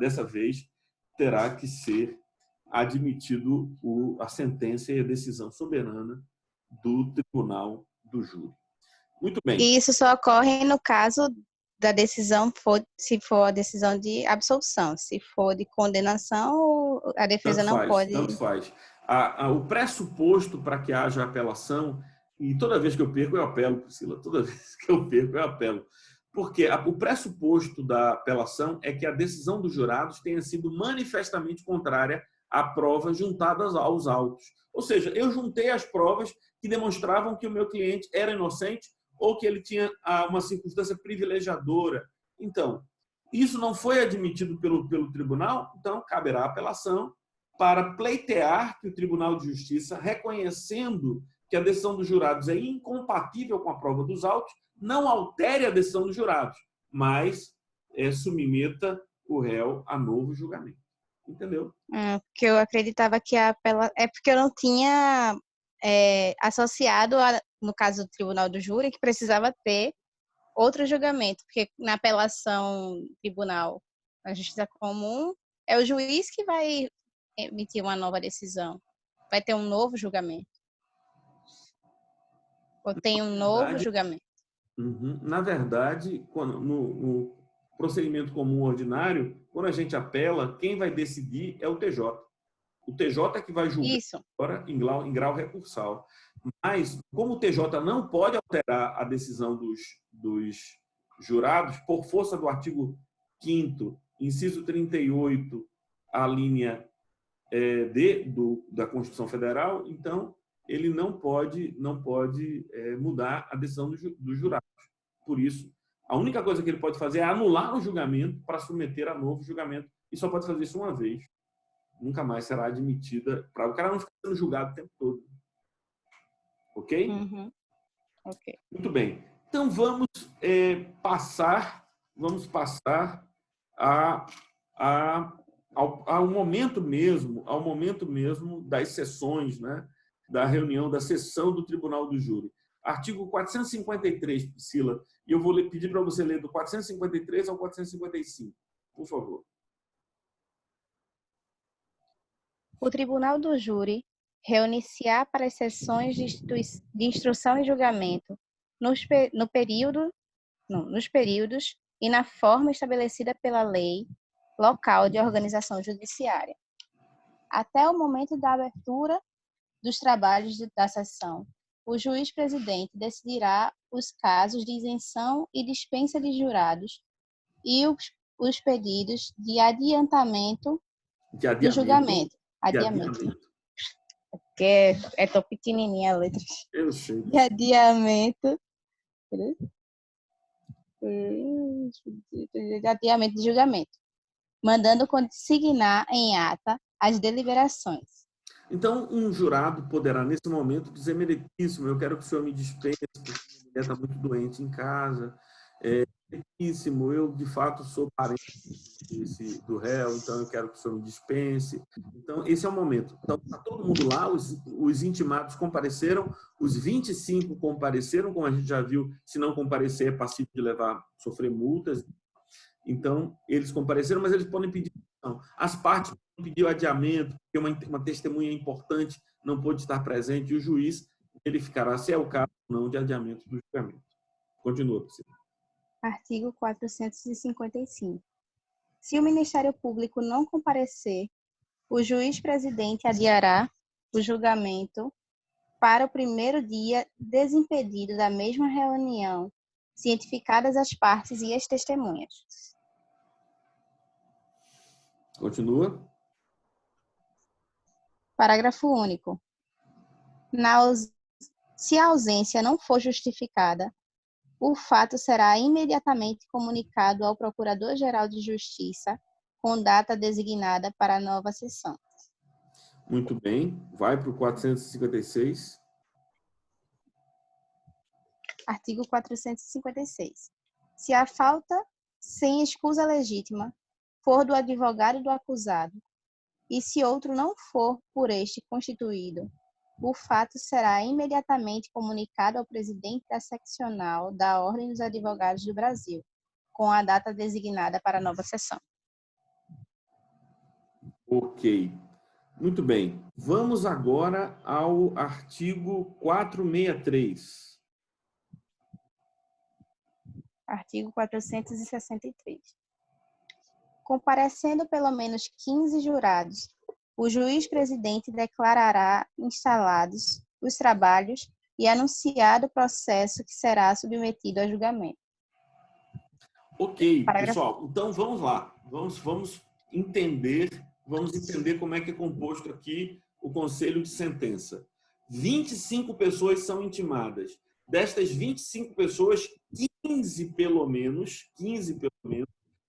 dessa vez, terá que ser admitido a sentença e a decisão soberana do Tribunal do Júri. Muito bem. E isso só ocorre no caso da decisão, se for a decisão de absolução. Se for de condenação, a defesa não pode... Tanto faz. O pressuposto para que haja apelação, e toda vez que eu perco, eu apelo, Priscila, toda vez que eu perco, eu apelo. Porque o pressuposto da apelação é que a decisão dos jurados tenha sido manifestamente contrária à prova juntadas aos autos. Ou seja, eu juntei as provas que demonstravam que o meu cliente era inocente ou que ele tinha uma circunstância privilegiadora. Então, isso não foi admitido pelo tribunal, então caberá apelação para pleitear que o Tribunal de Justiça, reconhecendo que a decisão dos jurados é incompatível com a prova dos autos, não altere a decisão dos jurados, mas submeta o réu a novo julgamento. Entendeu? Porque eu acreditava que é porque eu não tinha associado, no caso do Tribunal do Júri, que precisava ter outro julgamento, porque na apelação tribunal da Justiça Comum, é o juiz que vai emitir uma nova decisão. Vai ter um novo julgamento. Ou tem um novo julgamento. Na verdade, no procedimento comum ordinário, quando a gente apela, quem vai decidir é o TJ. O TJ é que vai julgar agora em grau recursal. Mas, como o TJ não pode alterar a decisão dos jurados, por força do artigo 5º, inciso 38, a linha D da Constituição Federal, então ele não pode mudar a decisão dos jurados. Por isso, a única coisa que ele pode fazer é anular o julgamento para submeter a novo julgamento, e só pode fazer isso uma vez. Nunca mais será admitida, para o cara não ficar sendo julgado o tempo todo. Ok? Ok. Muito bem. Então, vamos passar ao momento mesmo das sessões, né, da reunião, da sessão do Tribunal do Júri. Artigo 453, Priscila, e eu vou pedir para você ler do 453 ao 455, por favor. O Tribunal do Júri reúne-se-á para as sessões de instrução e julgamento nos períodos e na forma estabelecida pela lei local de organização judiciária, até o momento da abertura dos trabalhos da sessão, o juiz-presidente decidirá os casos de isenção e dispensa de jurados e os pedidos de adiantamento De do julgamento. De Adiamento. adiamento. Porque é tão pequenininha a letra. Eu sei. De adiamento. De adiamento de julgamento, mandando consignar em ata as deliberações. Então, um jurado poderá, nesse momento, dizer: meritíssimo, eu quero que o senhor me dispense, porque minha mulher está muito doente em casa. Meritíssimo, eu, de fato, sou parente do réu, então eu quero que o senhor me dispense. Então, esse é o momento. Então, está todo mundo lá, os intimados compareceram, os 25 compareceram, como a gente já viu, se não comparecer é passível de sofrer multas. Então, eles compareceram, mas eles podem pedir. Não. As partes podem pedir o adiamento, porque uma testemunha importante não pôde estar presente, e o juiz verificará se é o caso ou não de adiamento do julgamento. Continua, Priscila. Artigo 455. Se o Ministério Público não comparecer, o juiz-presidente adiará o julgamento para o primeiro dia desimpedido da mesma reunião, cientificadas as partes e as testemunhas. Continua. Parágrafo único. Se a ausência não for justificada, o fato será imediatamente comunicado ao Procurador-Geral de Justiça com data designada para a nova sessão. Muito bem. Vai para o 456. Artigo 456. Se a falta sem escusa legítima for do advogado do acusado, e se outro não for por este constituído, o fato será imediatamente comunicado ao presidente da seccional da Ordem dos Advogados do Brasil, com a data designada para a nova sessão. Ok. Muito bem. Vamos agora ao artigo 463. Artigo 463. Comparecendo pelo menos 15 jurados, o juiz-presidente declarará instalados os trabalhos e anunciado o processo que será submetido a julgamento. Ok, Parágrafo. pessoal. Então, vamos lá. Vamos entender como é que é composto aqui o conselho de sentença. 25 pessoas são intimadas. Destas 25 pessoas, 15 pelo menos,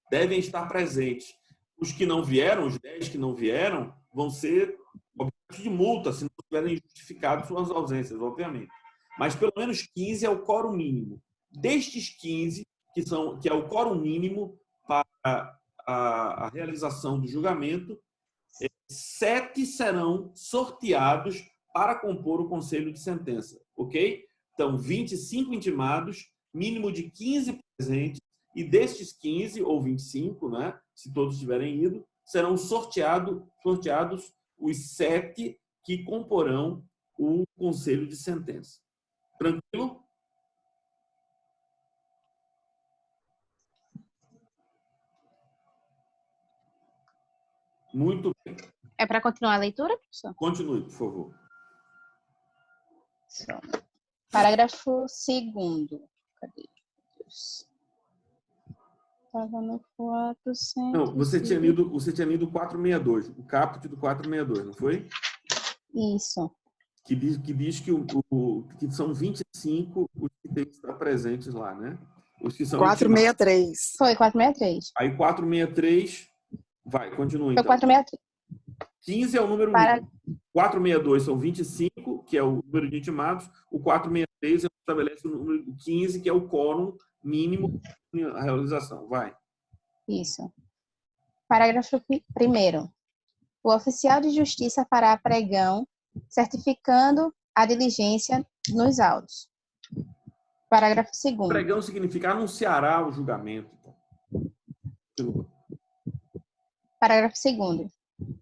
devem estar presentes. Os que não vieram, os 10 que não vieram, vão ser objeto de multa, se não tiverem justificado suas ausências, obviamente. Mas pelo menos 15 é o quórum mínimo. Destes 15, que é o quórum mínimo para a realização do julgamento, 7 serão sorteados para compor o conselho de sentença, ok? Então, 25 intimados, mínimo de 15 presentes, e destes 15, ou 25, né, se todos tiverem ido, serão sorteados os 7 que comporão o conselho de sentença. Tranquilo? Muito bem. É para continuar a leitura, professor? Continue, por favor. Parágrafo 2º. Cadê? Estava no 400. Não, você tinha lido 462, o caput do 462, não foi? Isso. Que diz que, que são 25 os que têm que estar presentes lá, né? Os que são 463. Foi 463. Aí 463, vai, continua Foi então. 463. 15 é o número mínimo. 462 são 25, que é o número de intimados. O 463 estabelece o número 15, que é o quórum mínimo da realização. Vai. Isso. Parágrafo 1º. O oficial de justiça fará pregão certificando a diligência nos autos. Parágrafo 2º. Pregão significa anunciará o julgamento. Parágrafo 2º.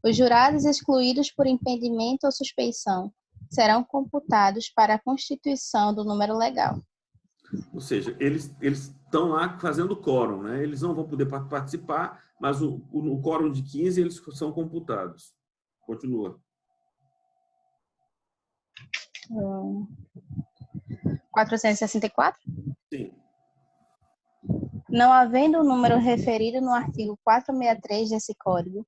Os jurados excluídos por impedimento ou suspeição serão computados para a constituição do número legal. Ou seja, eles estão lá fazendo quórum, né? Eles não vão poder participar, mas o quórum de 15 eles são computados. Continua. Hum, 464. Sim. Não havendo o número referido no artigo 463 desse Código,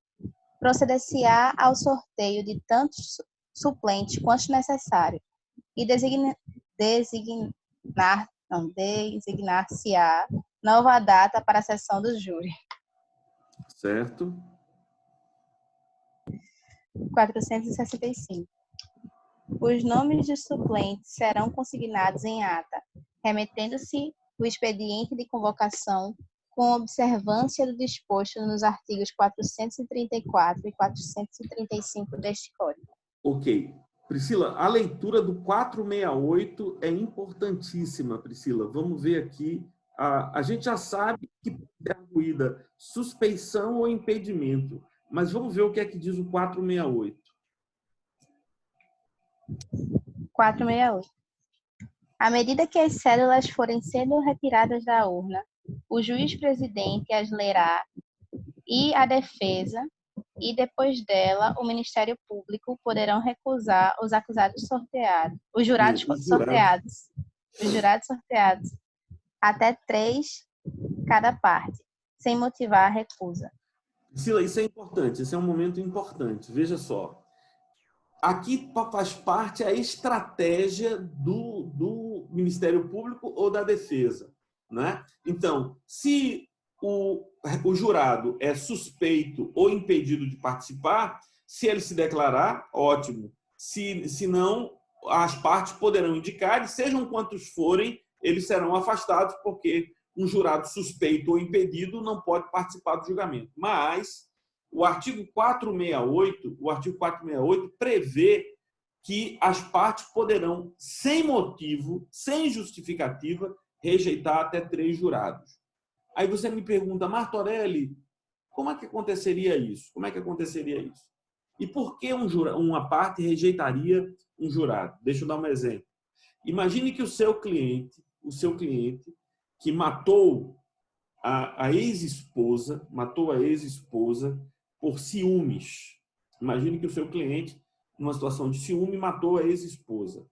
proceder-se-á ao sorteio de tantos suplentes quanto necessário e designar-se-á nova data para a sessão do júri. Certo. 465. Os nomes dos suplentes serão consignados em ata, remetendo-se o expediente de convocação com observância do disposto nos artigos 434 e 435 deste Código. Ok. Priscila, a leitura do 468 é importantíssima, Priscila. Vamos ver aqui. A gente já sabe que pode ser arguída suspeição ou impedimento, mas vamos ver o que é que diz o 468. 468. À medida que as cédulas forem sendo retiradas da urna, o juiz-presidente as lerá e a defesa, e depois dela, o Ministério Público poderão recusar os acusados sorteados, os jurados sorteados, até 3 cada parte, sem motivar a recusa. Priscila, isso é importante, esse é um momento importante. Veja só. Aqui faz parte a estratégia do Ministério Público ou da defesa, né? Então, se o jurado é suspeito ou impedido de participar, se ele se declarar, ótimo. Se não, as partes poderão indicar, e sejam quantos forem, eles serão afastados, porque um jurado suspeito ou impedido não pode participar do julgamento. Mas o artigo 468 prevê que as partes poderão, sem motivo, sem justificativa, rejeitar até 3 jurados. Aí você me pergunta, Martorelli, como é que aconteceria isso? Como é que aconteceria isso? E por que uma parte rejeitaria um jurado? Deixa eu dar um exemplo. Imagine que o seu cliente que matou a ex-esposa, por ciúmes. Imagine que o seu cliente, numa situação de ciúme, matou a ex-esposa.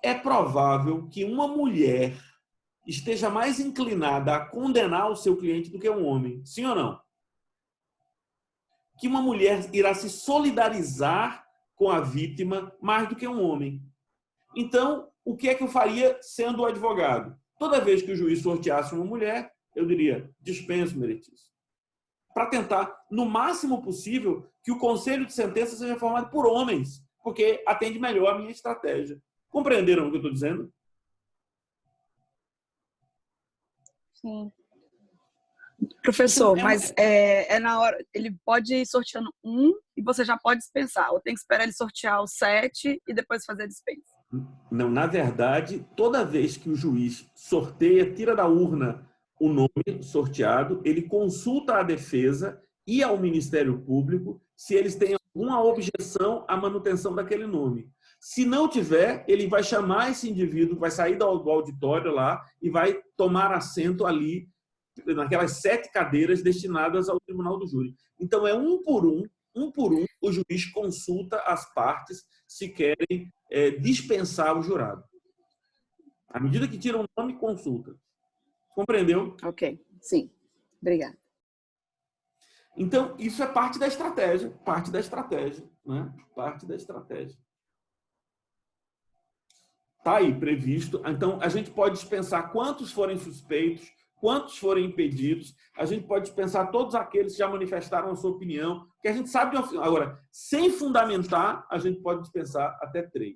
É provável que uma mulher esteja mais inclinada a condenar o seu cliente do que um homem. Sim ou não? Que uma mulher irá se solidarizar com a vítima mais do que um homem. Então, o que é que eu faria sendo o advogado? Toda vez que o juiz sorteasse uma mulher, eu diria, dispenso, meritíssimo. Para tentar, no máximo possível, que o conselho de sentença seja formado por homens, porque atende melhor a minha estratégia. Compreenderam o que eu estou dizendo? Sim. Professor, mas é na hora, ele pode ir sorteando um e você já pode dispensar, ou tem que esperar ele sortear os 7 e depois fazer a dispensa? Não, na verdade, toda vez que o juiz sorteia, tira da urna o nome sorteado, ele consulta a defesa e ao Ministério Público se eles têm alguma objeção à manutenção daquele nome. Se não tiver, ele vai chamar esse indivíduo, vai sair do auditório lá e vai tomar assento ali naquelas 7 cadeiras destinadas ao Tribunal do Júri. Então, é um por um, o juiz consulta as partes se querem dispensar o jurado. À medida que tira o nome, consulta. Compreendeu? Ok, sim. Obrigada. Então, isso é parte da estratégia, né? Parte da estratégia. Está aí previsto. Então, a gente pode dispensar quantos forem suspeitos, quantos forem impedidos, a gente pode dispensar todos aqueles que já manifestaram a sua opinião, que a gente sabe de uma... Agora, sem fundamentar, a gente pode dispensar até 3.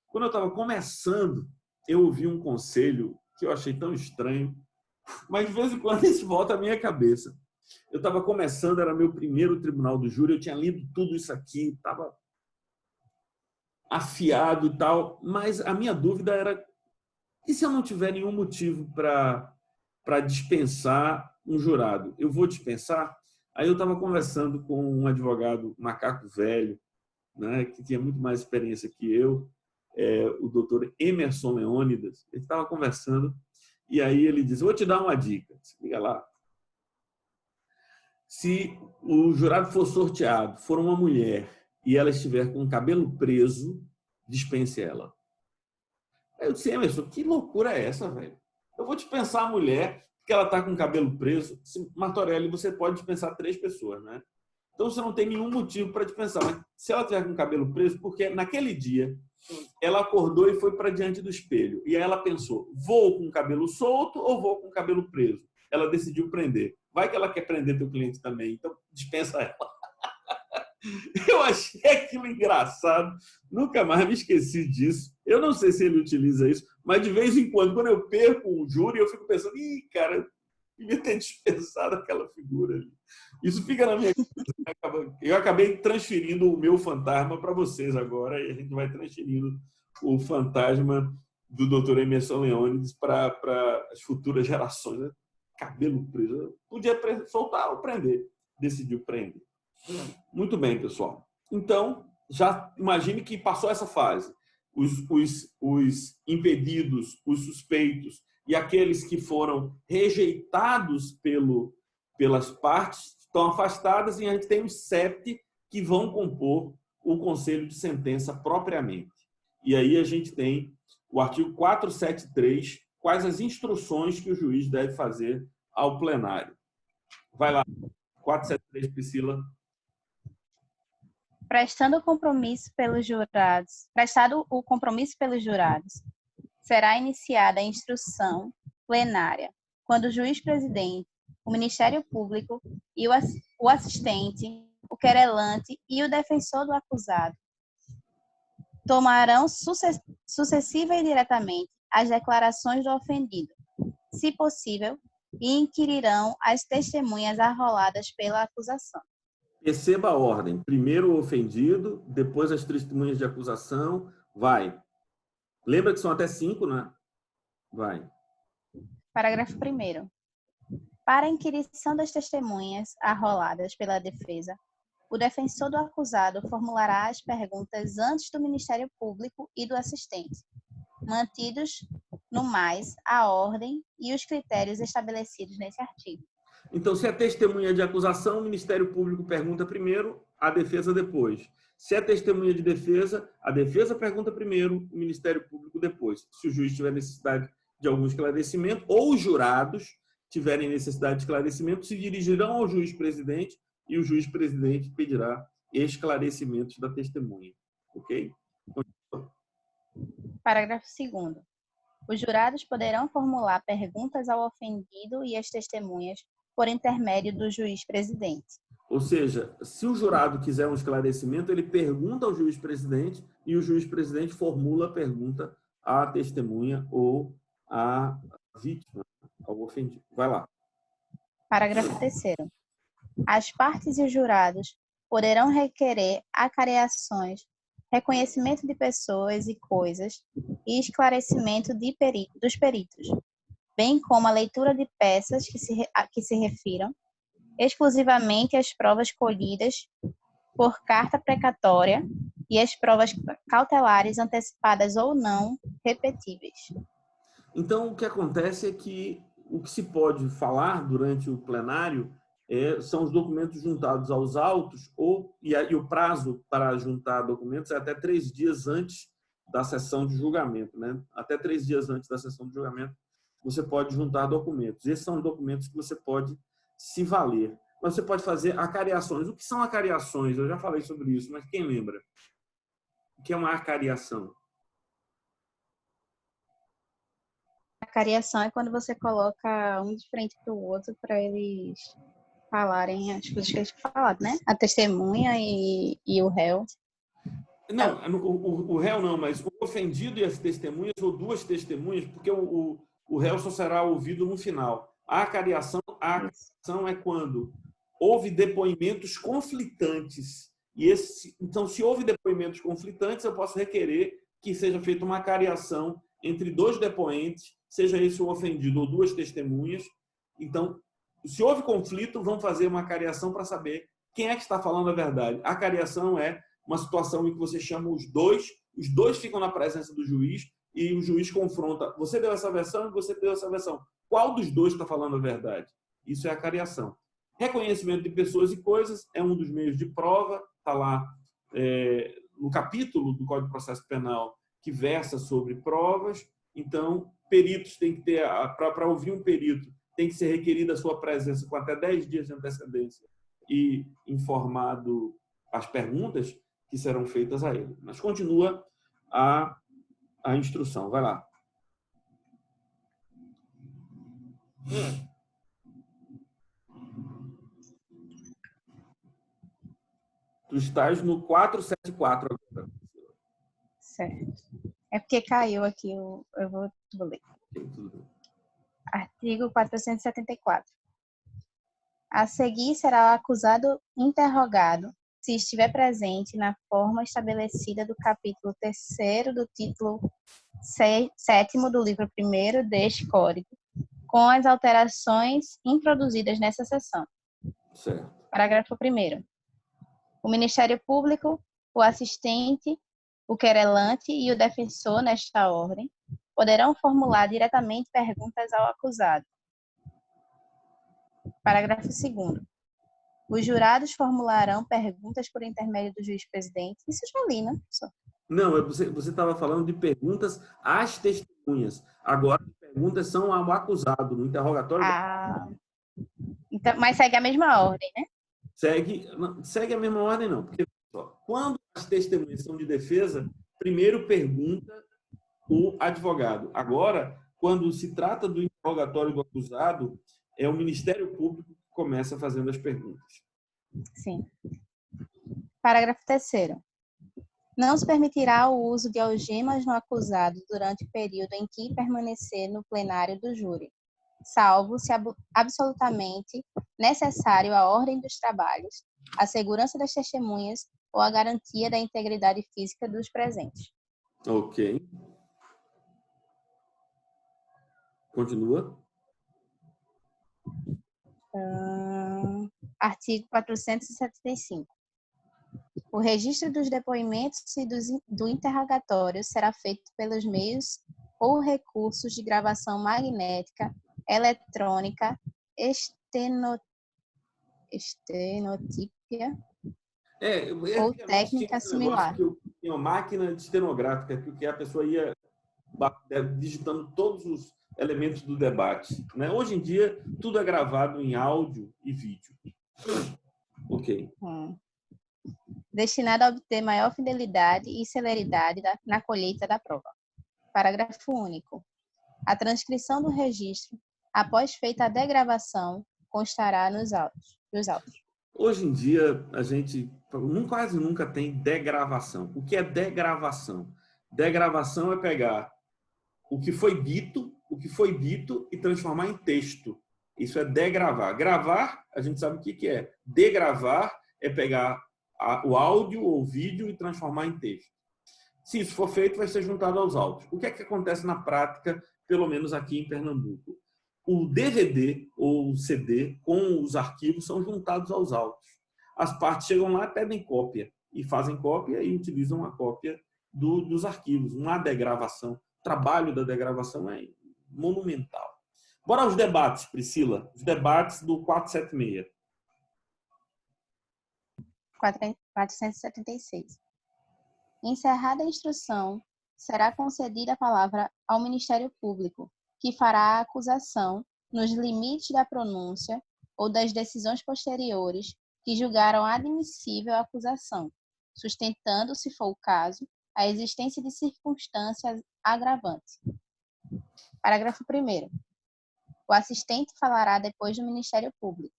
Quando eu estava começando, eu ouvi um conselho que eu achei tão estranho, mas de vez em quando isso volta à minha cabeça. Eu estava começando, era meu primeiro tribunal do júri, eu tinha lido tudo isso aqui, estava afiado e tal, mas a minha dúvida era, e se eu não tiver nenhum motivo para dispensar um jurado? Eu vou dispensar? Aí eu estava conversando com um advogado macaco velho, né, que tinha muito mais experiência que eu, o doutor Emerson Leônidas. Ele estava conversando e aí ele disse, vou te dar uma dica, liga lá. Se o jurado for sorteado, for uma mulher e ela estiver com o cabelo preso, dispense ela. Aí eu disse, Emerson, que loucura é essa, velho? Eu vou dispensar a mulher porque ela está com o cabelo preso. Martorelli, você pode dispensar 3 pessoas, né? Então você não tem nenhum motivo para dispensar. Mas se ela tiver com o cabelo preso, porque naquele dia ela acordou e foi para diante do espelho. E aí ela pensou, vou com o cabelo solto ou vou com o cabelo preso? Ela decidiu prender. Vai que ela quer prender teu cliente também, então dispensa ela. Eu achei aquilo engraçado, nunca mais me esqueci disso. Eu não sei se ele utiliza isso, mas de vez em quando eu perco um júri, eu fico pensando, ih, cara, eu devia ter dispensado aquela figura ali. Isso fica na minha cabeça. Eu acabei transferindo o meu fantasma para vocês agora, e a gente vai transferindo o fantasma do Dr. Emerson Leônidas para as futuras gerações. Né? Cabelo preso. Podia soltar ou prender. Decidiu prender. Muito bem, pessoal. Então, já imagine que passou essa fase. Os impedidos, os suspeitos e aqueles que foram rejeitados pelas partes estão afastadas e a gente tem os 7 que vão compor o conselho de sentença propriamente. E aí a gente tem o artigo 473, quais as instruções que o juiz deve fazer ao plenário. Vai lá, 473, Priscila. Prestado o compromisso pelos jurados, será iniciada a instrução plenária, quando o juiz-presidente, o Ministério Público e o assistente, o querelante e o defensor do acusado tomarão sucessiva e diretamente as declarações do ofendido, se possível, e inquirirão as testemunhas arroladas pela acusação. Perceba a ordem. Primeiro o ofendido, depois as testemunhas de acusação. Vai. Lembra que são até 5, né? Vai. Parágrafo 1º. Para a inquirição das testemunhas arroladas pela defesa, o defensor do acusado formulará as perguntas antes do Ministério Público e do assistente, mantidos, no mais, a ordem e os critérios estabelecidos nesse artigo. Então, se é testemunha de acusação, o Ministério Público pergunta primeiro, a defesa depois. Se é testemunha de defesa, a defesa pergunta primeiro, o Ministério Público depois. Se o juiz tiver necessidade de algum esclarecimento, ou os jurados tiverem necessidade de esclarecimento, se dirigirão ao juiz-presidente e o juiz-presidente pedirá esclarecimentos da testemunha. Ok? Parágrafo 2º. Os jurados poderão formular perguntas ao ofendido e às testemunhas por intermédio do juiz-presidente. Ou seja, se o jurado quiser um esclarecimento, ele pergunta ao juiz-presidente e o juiz-presidente formula a pergunta à testemunha ou à vítima, ao ofendido. Vai lá. Parágrafo 3º. As partes e os jurados poderão requerer acareações, reconhecimento de pessoas e coisas e esclarecimento dos peritos, bem como a leitura de peças que se refiram exclusivamente às provas colhidas por carta precatória e às provas cautelares antecipadas ou não repetíveis. Então, o que acontece é que o que se pode falar durante o plenário são os documentos juntados aos autos e o prazo para juntar documentos é até 3 dias antes da sessão de julgamento, né? Até 3 dias antes da sessão de julgamento, você pode juntar documentos. Esses são os documentos que você pode se valer. Mas você pode fazer acariações. O que são acariações? Eu já falei sobre isso, mas quem lembra? O que é uma acariação? Acariação é quando você coloca um de frente para o outro para eles falarem as coisas que eles falaram, né? A testemunha e o réu. Não, o réu não, mas o ofendido e as testemunhas, ou 2 testemunhas, porque o réu só será ouvido no final. A acariação é quando houve depoimentos conflitantes. Então, se houve depoimentos conflitantes, eu posso requerer que seja feita uma acariação entre 2 depoentes, seja esse o ofendido ou 2 testemunhas. Então, se houve conflito, vão fazer uma acariação para saber quem é que está falando a verdade. A acariação é uma situação em que você chama os dois ficam na presença do juiz e o juiz confronta. Você deu essa versão e você deu essa versão. Qual dos 2 está falando a verdade? Isso é acariação. Reconhecimento de pessoas e coisas é um dos meios de prova, está lá no capítulo do Código de Processo Penal que versa sobre provas, então, peritos têm que ter, para ouvir um perito, tem que ser requerida a sua presença com até 10 dias de antecedência e informado as perguntas que serão feitas a ele. Mas continua a instrução. Vai lá. Tu estás no 474 agora. Certo. É porque caiu aqui, eu vou ler. Tudo bem. Artigo 474. A seguir será o acusado interrogado, se estiver presente na forma estabelecida do capítulo 3º do título 7º do livro 1º deste Código, com as alterações introduzidas nessa seção. Certo. Parágrafo 1º. O Ministério Público, o assistente, o querelante e o defensor, nesta ordem, poderão formular diretamente perguntas ao acusado. Parágrafo 2º. Os jurados formularão perguntas por intermédio do juiz-presidente. Isso já li, né, professor? Não, você estava falando de perguntas às testemunhas. Agora, as perguntas são ao acusado, no interrogatório. Então, mas segue a mesma ordem, né? Segue a mesma ordem, não. Porque quando as testemunhas são de defesa, primeiro pergunta o advogado. Agora, quando se trata do interrogatório do acusado, é o Ministério Público que começa fazendo as perguntas. Sim. Parágrafo 3º. Não se permitirá o uso de algemas no acusado durante o período em que permanecer no plenário do júri, salvo se absolutamente necessário à ordem dos trabalhos, a segurança das testemunhas ou a garantia da integridade física dos presentes. Ok. Continua. Artigo 475. O registro dos depoimentos e do interrogatório será feito pelos meios ou recursos de gravação magnética, eletrônica, estenotipia ou técnica similar. Tinha uma máquina de estenográfica que a pessoa ia digitando todos os elementos do debate, né? Hoje em dia, tudo é gravado em áudio e vídeo. Ok. Destinado a obter maior fidelidade e celeridade na colheita da prova. Parágrafo único. A transcrição do registro, após feita a degravação, constará nos autos. Hoje em dia, a gente quase nunca tem degravação. O que é degravação? Degravação é pegar o que foi dito e transformar em texto. Isso é degravar. Gravar, a gente sabe o que é. Degravar é pegar o áudio ou o vídeo e transformar em texto. Se isso for feito, vai ser juntado aos autos. O que é que acontece na prática, pelo menos aqui em Pernambuco? O DVD ou o CD com os arquivos são juntados aos autos. As partes chegam lá, pedem cópia e fazem cópia e utilizam a cópia dos arquivos. Não há degravação. O trabalho da degravação é monumental. Bora aos debates, Priscila. Os debates do 476. 476. Encerrada a instrução, será concedida a palavra ao Ministério Público, que fará a acusação nos limites da pronúncia ou das decisões posteriores que julgaram admissível a acusação, sustentando, se for o caso, a existência de circunstâncias agravantes. Parágrafo 1º. O assistente falará depois do Ministério Público.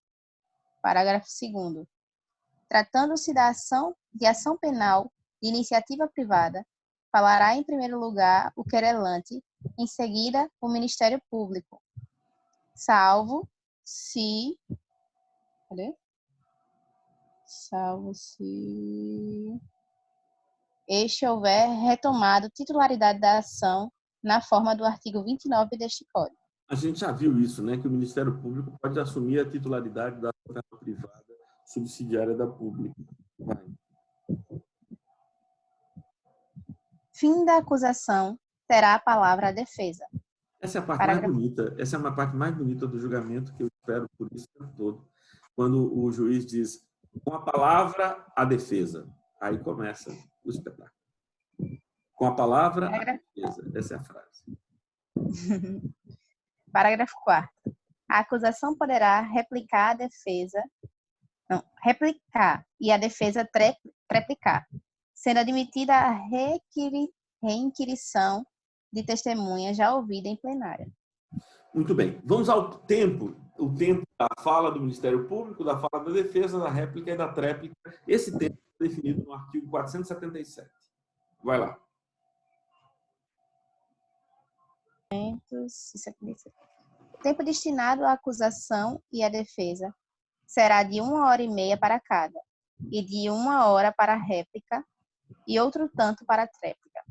Parágrafo 2º. Tratando-se de ação penal de iniciativa privada, falará em primeiro lugar o querelante, em seguida o Ministério Público, salvo se este houver retomado titularidade da ação na forma do artigo 29 deste Código. A gente já viu isso, né? Que o Ministério Público pode assumir a titularidade da ação penal privada subsidiária da pública. Vai. Fim da acusação, terá a palavra a defesa. Essa é a parte mais bonita. Essa é uma parte mais bonita do julgamento que eu espero por isso o tempo todo. Quando o juiz diz, com a palavra, a defesa. Aí começa o espetáculo. Com a palavra, a Parágrafo. defesa. Essa é a frase. Parágrafo 4º. A acusação poderá replicar a defesa, não, replicar e a defesa treplicar, sendo admitida a reinquirição de testemunha já ouvida em plenária. Muito bem. Vamos ao tempo. O tempo da fala do Ministério Público, da fala da defesa, da réplica e da tréplica. Esse tempo é definido no artigo 477. Vai lá. O tempo destinado à acusação e à defesa será de 1h30 para cada, e de 1 hora para a réplica, e outro tanto para a tréplica.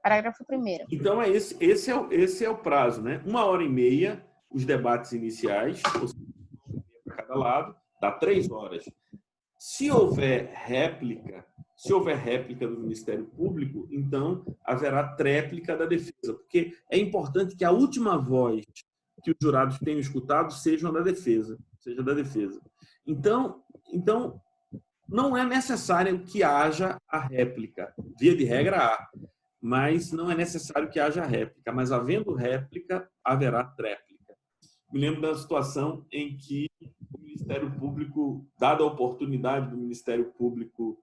Parágrafo 1º. Então, esse é o prazo, né? 1h30, os debates iniciais, ou seja, 1h30 para cada lado, dá 3 horas. Se houver réplica do Ministério Público, então haverá tréplica da defesa, porque é importante que a última voz que os jurados tenham escutado seja da defesa. Então, não é necessário que haja a réplica. Via de regra, há. Mas não é necessário que haja réplica. Mas, havendo réplica, haverá tréplica. Me lembro da situação em que o Ministério Público, dada a oportunidade do Ministério Público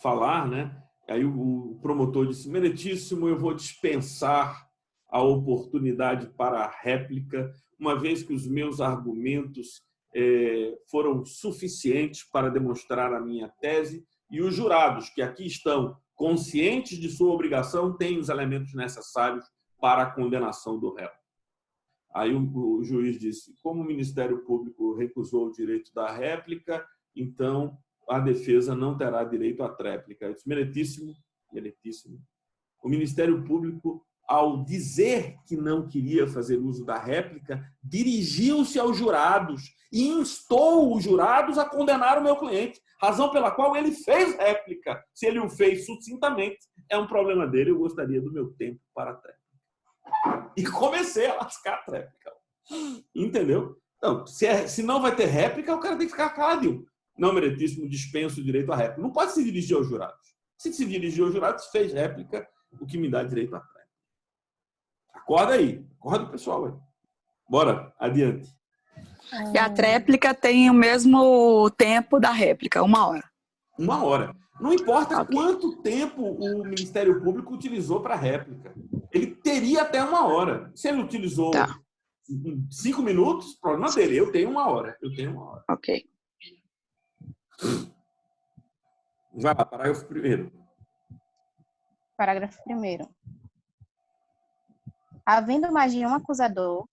falar, né? Aí o promotor disse: meritíssimo, eu vou dispensar a oportunidade para a réplica, uma vez que os meus argumentos foram suficientes para demonstrar a minha tese, e os jurados que aqui estão conscientes de sua obrigação têm os elementos necessários para a condenação do réu. Aí o juiz disse: como o Ministério Público recusou o direito da réplica, então a defesa não terá direito à tréplica. Eu disse: meritíssimo. O Ministério Público, ao dizer que não queria fazer uso da réplica, dirigiu-se aos jurados e instou os jurados a condenar o meu cliente, razão pela qual ele fez réplica. Se ele o fez sucintamente, é um problema dele, eu gostaria do meu tempo para a tréplica. E comecei a lascar a tréplica. Entendeu? Então, se não vai ter réplica, o cara tem que ficar caladinho. Não, meritíssimo, dispensa o direito à réplica. Não pode se dirigir aos jurados. Se dirigir aos jurados, fez réplica, o que me dá direito à tréplica. Acorda aí. Acorda o pessoal aí. Bora, adiante. E a tréplica tem o mesmo tempo da réplica, 1 hora. 1 hora. Não importa quanto tempo o Ministério Público utilizou para a réplica. Ele teria até 1 hora. Se ele utilizou 5 minutos, problema dele. Eu tenho 1 hora. Ok. Vai lá, parágrafo 1º. Parágrafo 1º. Havendo mais de um acusador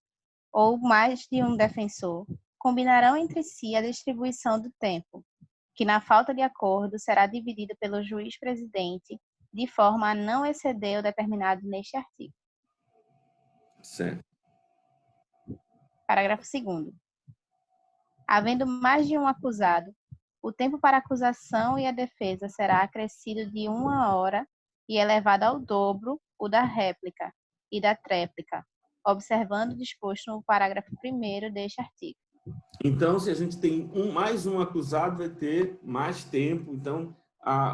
ou mais de um defensor, combinarão entre si a distribuição do tempo, que, na falta de acordo, será dividido pelo juiz-presidente, de forma a não exceder o determinado neste artigo. Certo. Parágrafo 2º. Havendo mais de um acusado, o tempo para a acusação e a defesa será acrescido de 1 hora e elevado ao dobro o da réplica e da tréplica, observando o disposto no parágrafo 1º deste artigo. Então, se a gente tem mais um acusado, vai ter mais tempo, então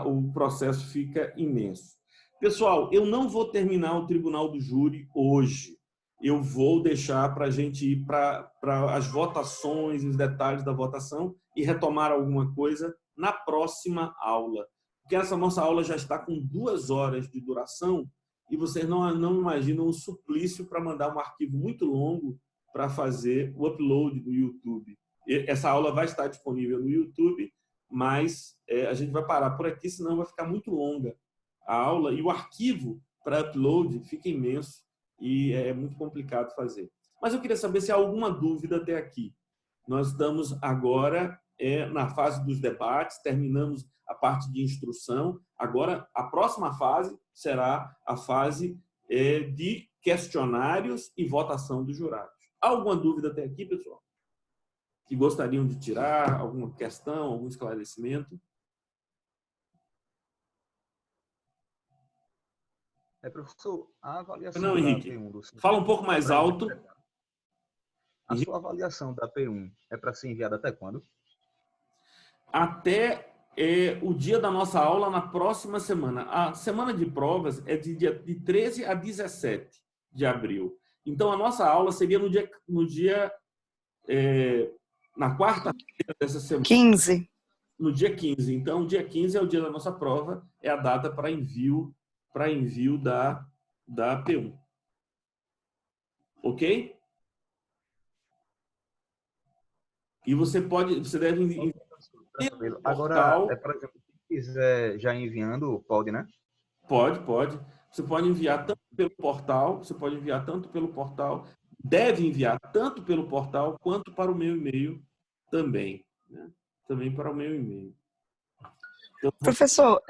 o processo fica imenso. Pessoal, eu não vou terminar o Tribunal do Júri hoje. Eu vou deixar para a gente ir para as votações, os detalhes da votação e retomar alguma coisa na próxima aula. Porque essa nossa aula já está com 2 horas de duração e vocês não imaginam o suplício para mandar um arquivo muito longo para fazer o upload do YouTube. Essa aula vai estar disponível no YouTube, mas a gente vai parar por aqui, senão vai ficar muito longa a aula e o arquivo para upload fica imenso e é muito complicado fazer. Mas eu queria saber se há alguma dúvida até aqui. Nós estamos agora na fase dos debates, terminamos a parte de instrução. Agora, a próxima fase será a fase de questionários e votação dos jurados. Há alguma dúvida até aqui, pessoal? Que gostariam de tirar? Alguma questão, algum esclarecimento? Professor, a avaliação Não, Henrique. da P1 Fala um pouco mais alto. A sua avaliação da P1 é para ser enviada até quando? Até é o dia da nossa aula na próxima semana. A semana de provas é de 13 a 17 de abril. Então, a nossa aula seria na quarta-feira dessa semana. 15. No dia 15. Então, o dia 15 é o dia da nossa prova, é a data para envio da P1. Ok? E você deve enviar Tranquilo. Agora, por exemplo, se quiser já enviando, pode, né? Pode. Você pode enviar tanto pelo portal, deve enviar tanto pelo portal quanto para o meu e-mail também, né? Também para o meu e-mail. Então, Professor,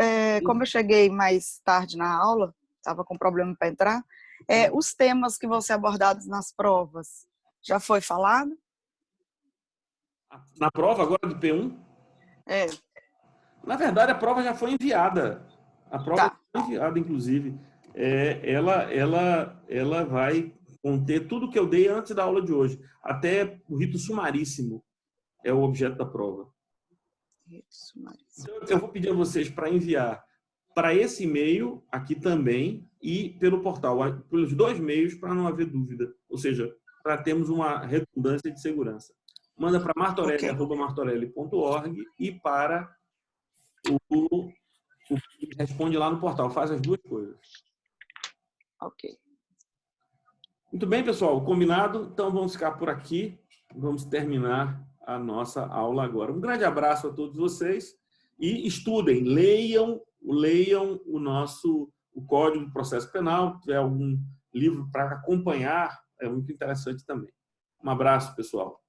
como eu cheguei mais tarde na aula, estava com problema para entrar, os temas que vão ser abordados nas provas, já foi falado? na prova agora de P1, na verdade, a prova já foi enviada. A prova já foi enviada, inclusive. Ela vai conter tudo que eu dei antes da aula de hoje. Até o rito sumaríssimo é o objeto da prova. Então, eu vou pedir a vocês para enviar para esse e-mail aqui também e pelo portal, pelos 2 meios, para não haver dúvida. Ou seja, para termos uma redundância de segurança. Manda para martorelli@martorelli.org e para o responde lá no portal. Faz as 2 coisas. Ok. Muito bem, pessoal. Combinado? Então, vamos ficar por aqui. Vamos terminar a nossa aula agora. Um grande abraço a todos vocês e estudem, leiam o Código de Processo Penal. Se tiver algum livro para acompanhar, é muito interessante também. Um abraço, pessoal.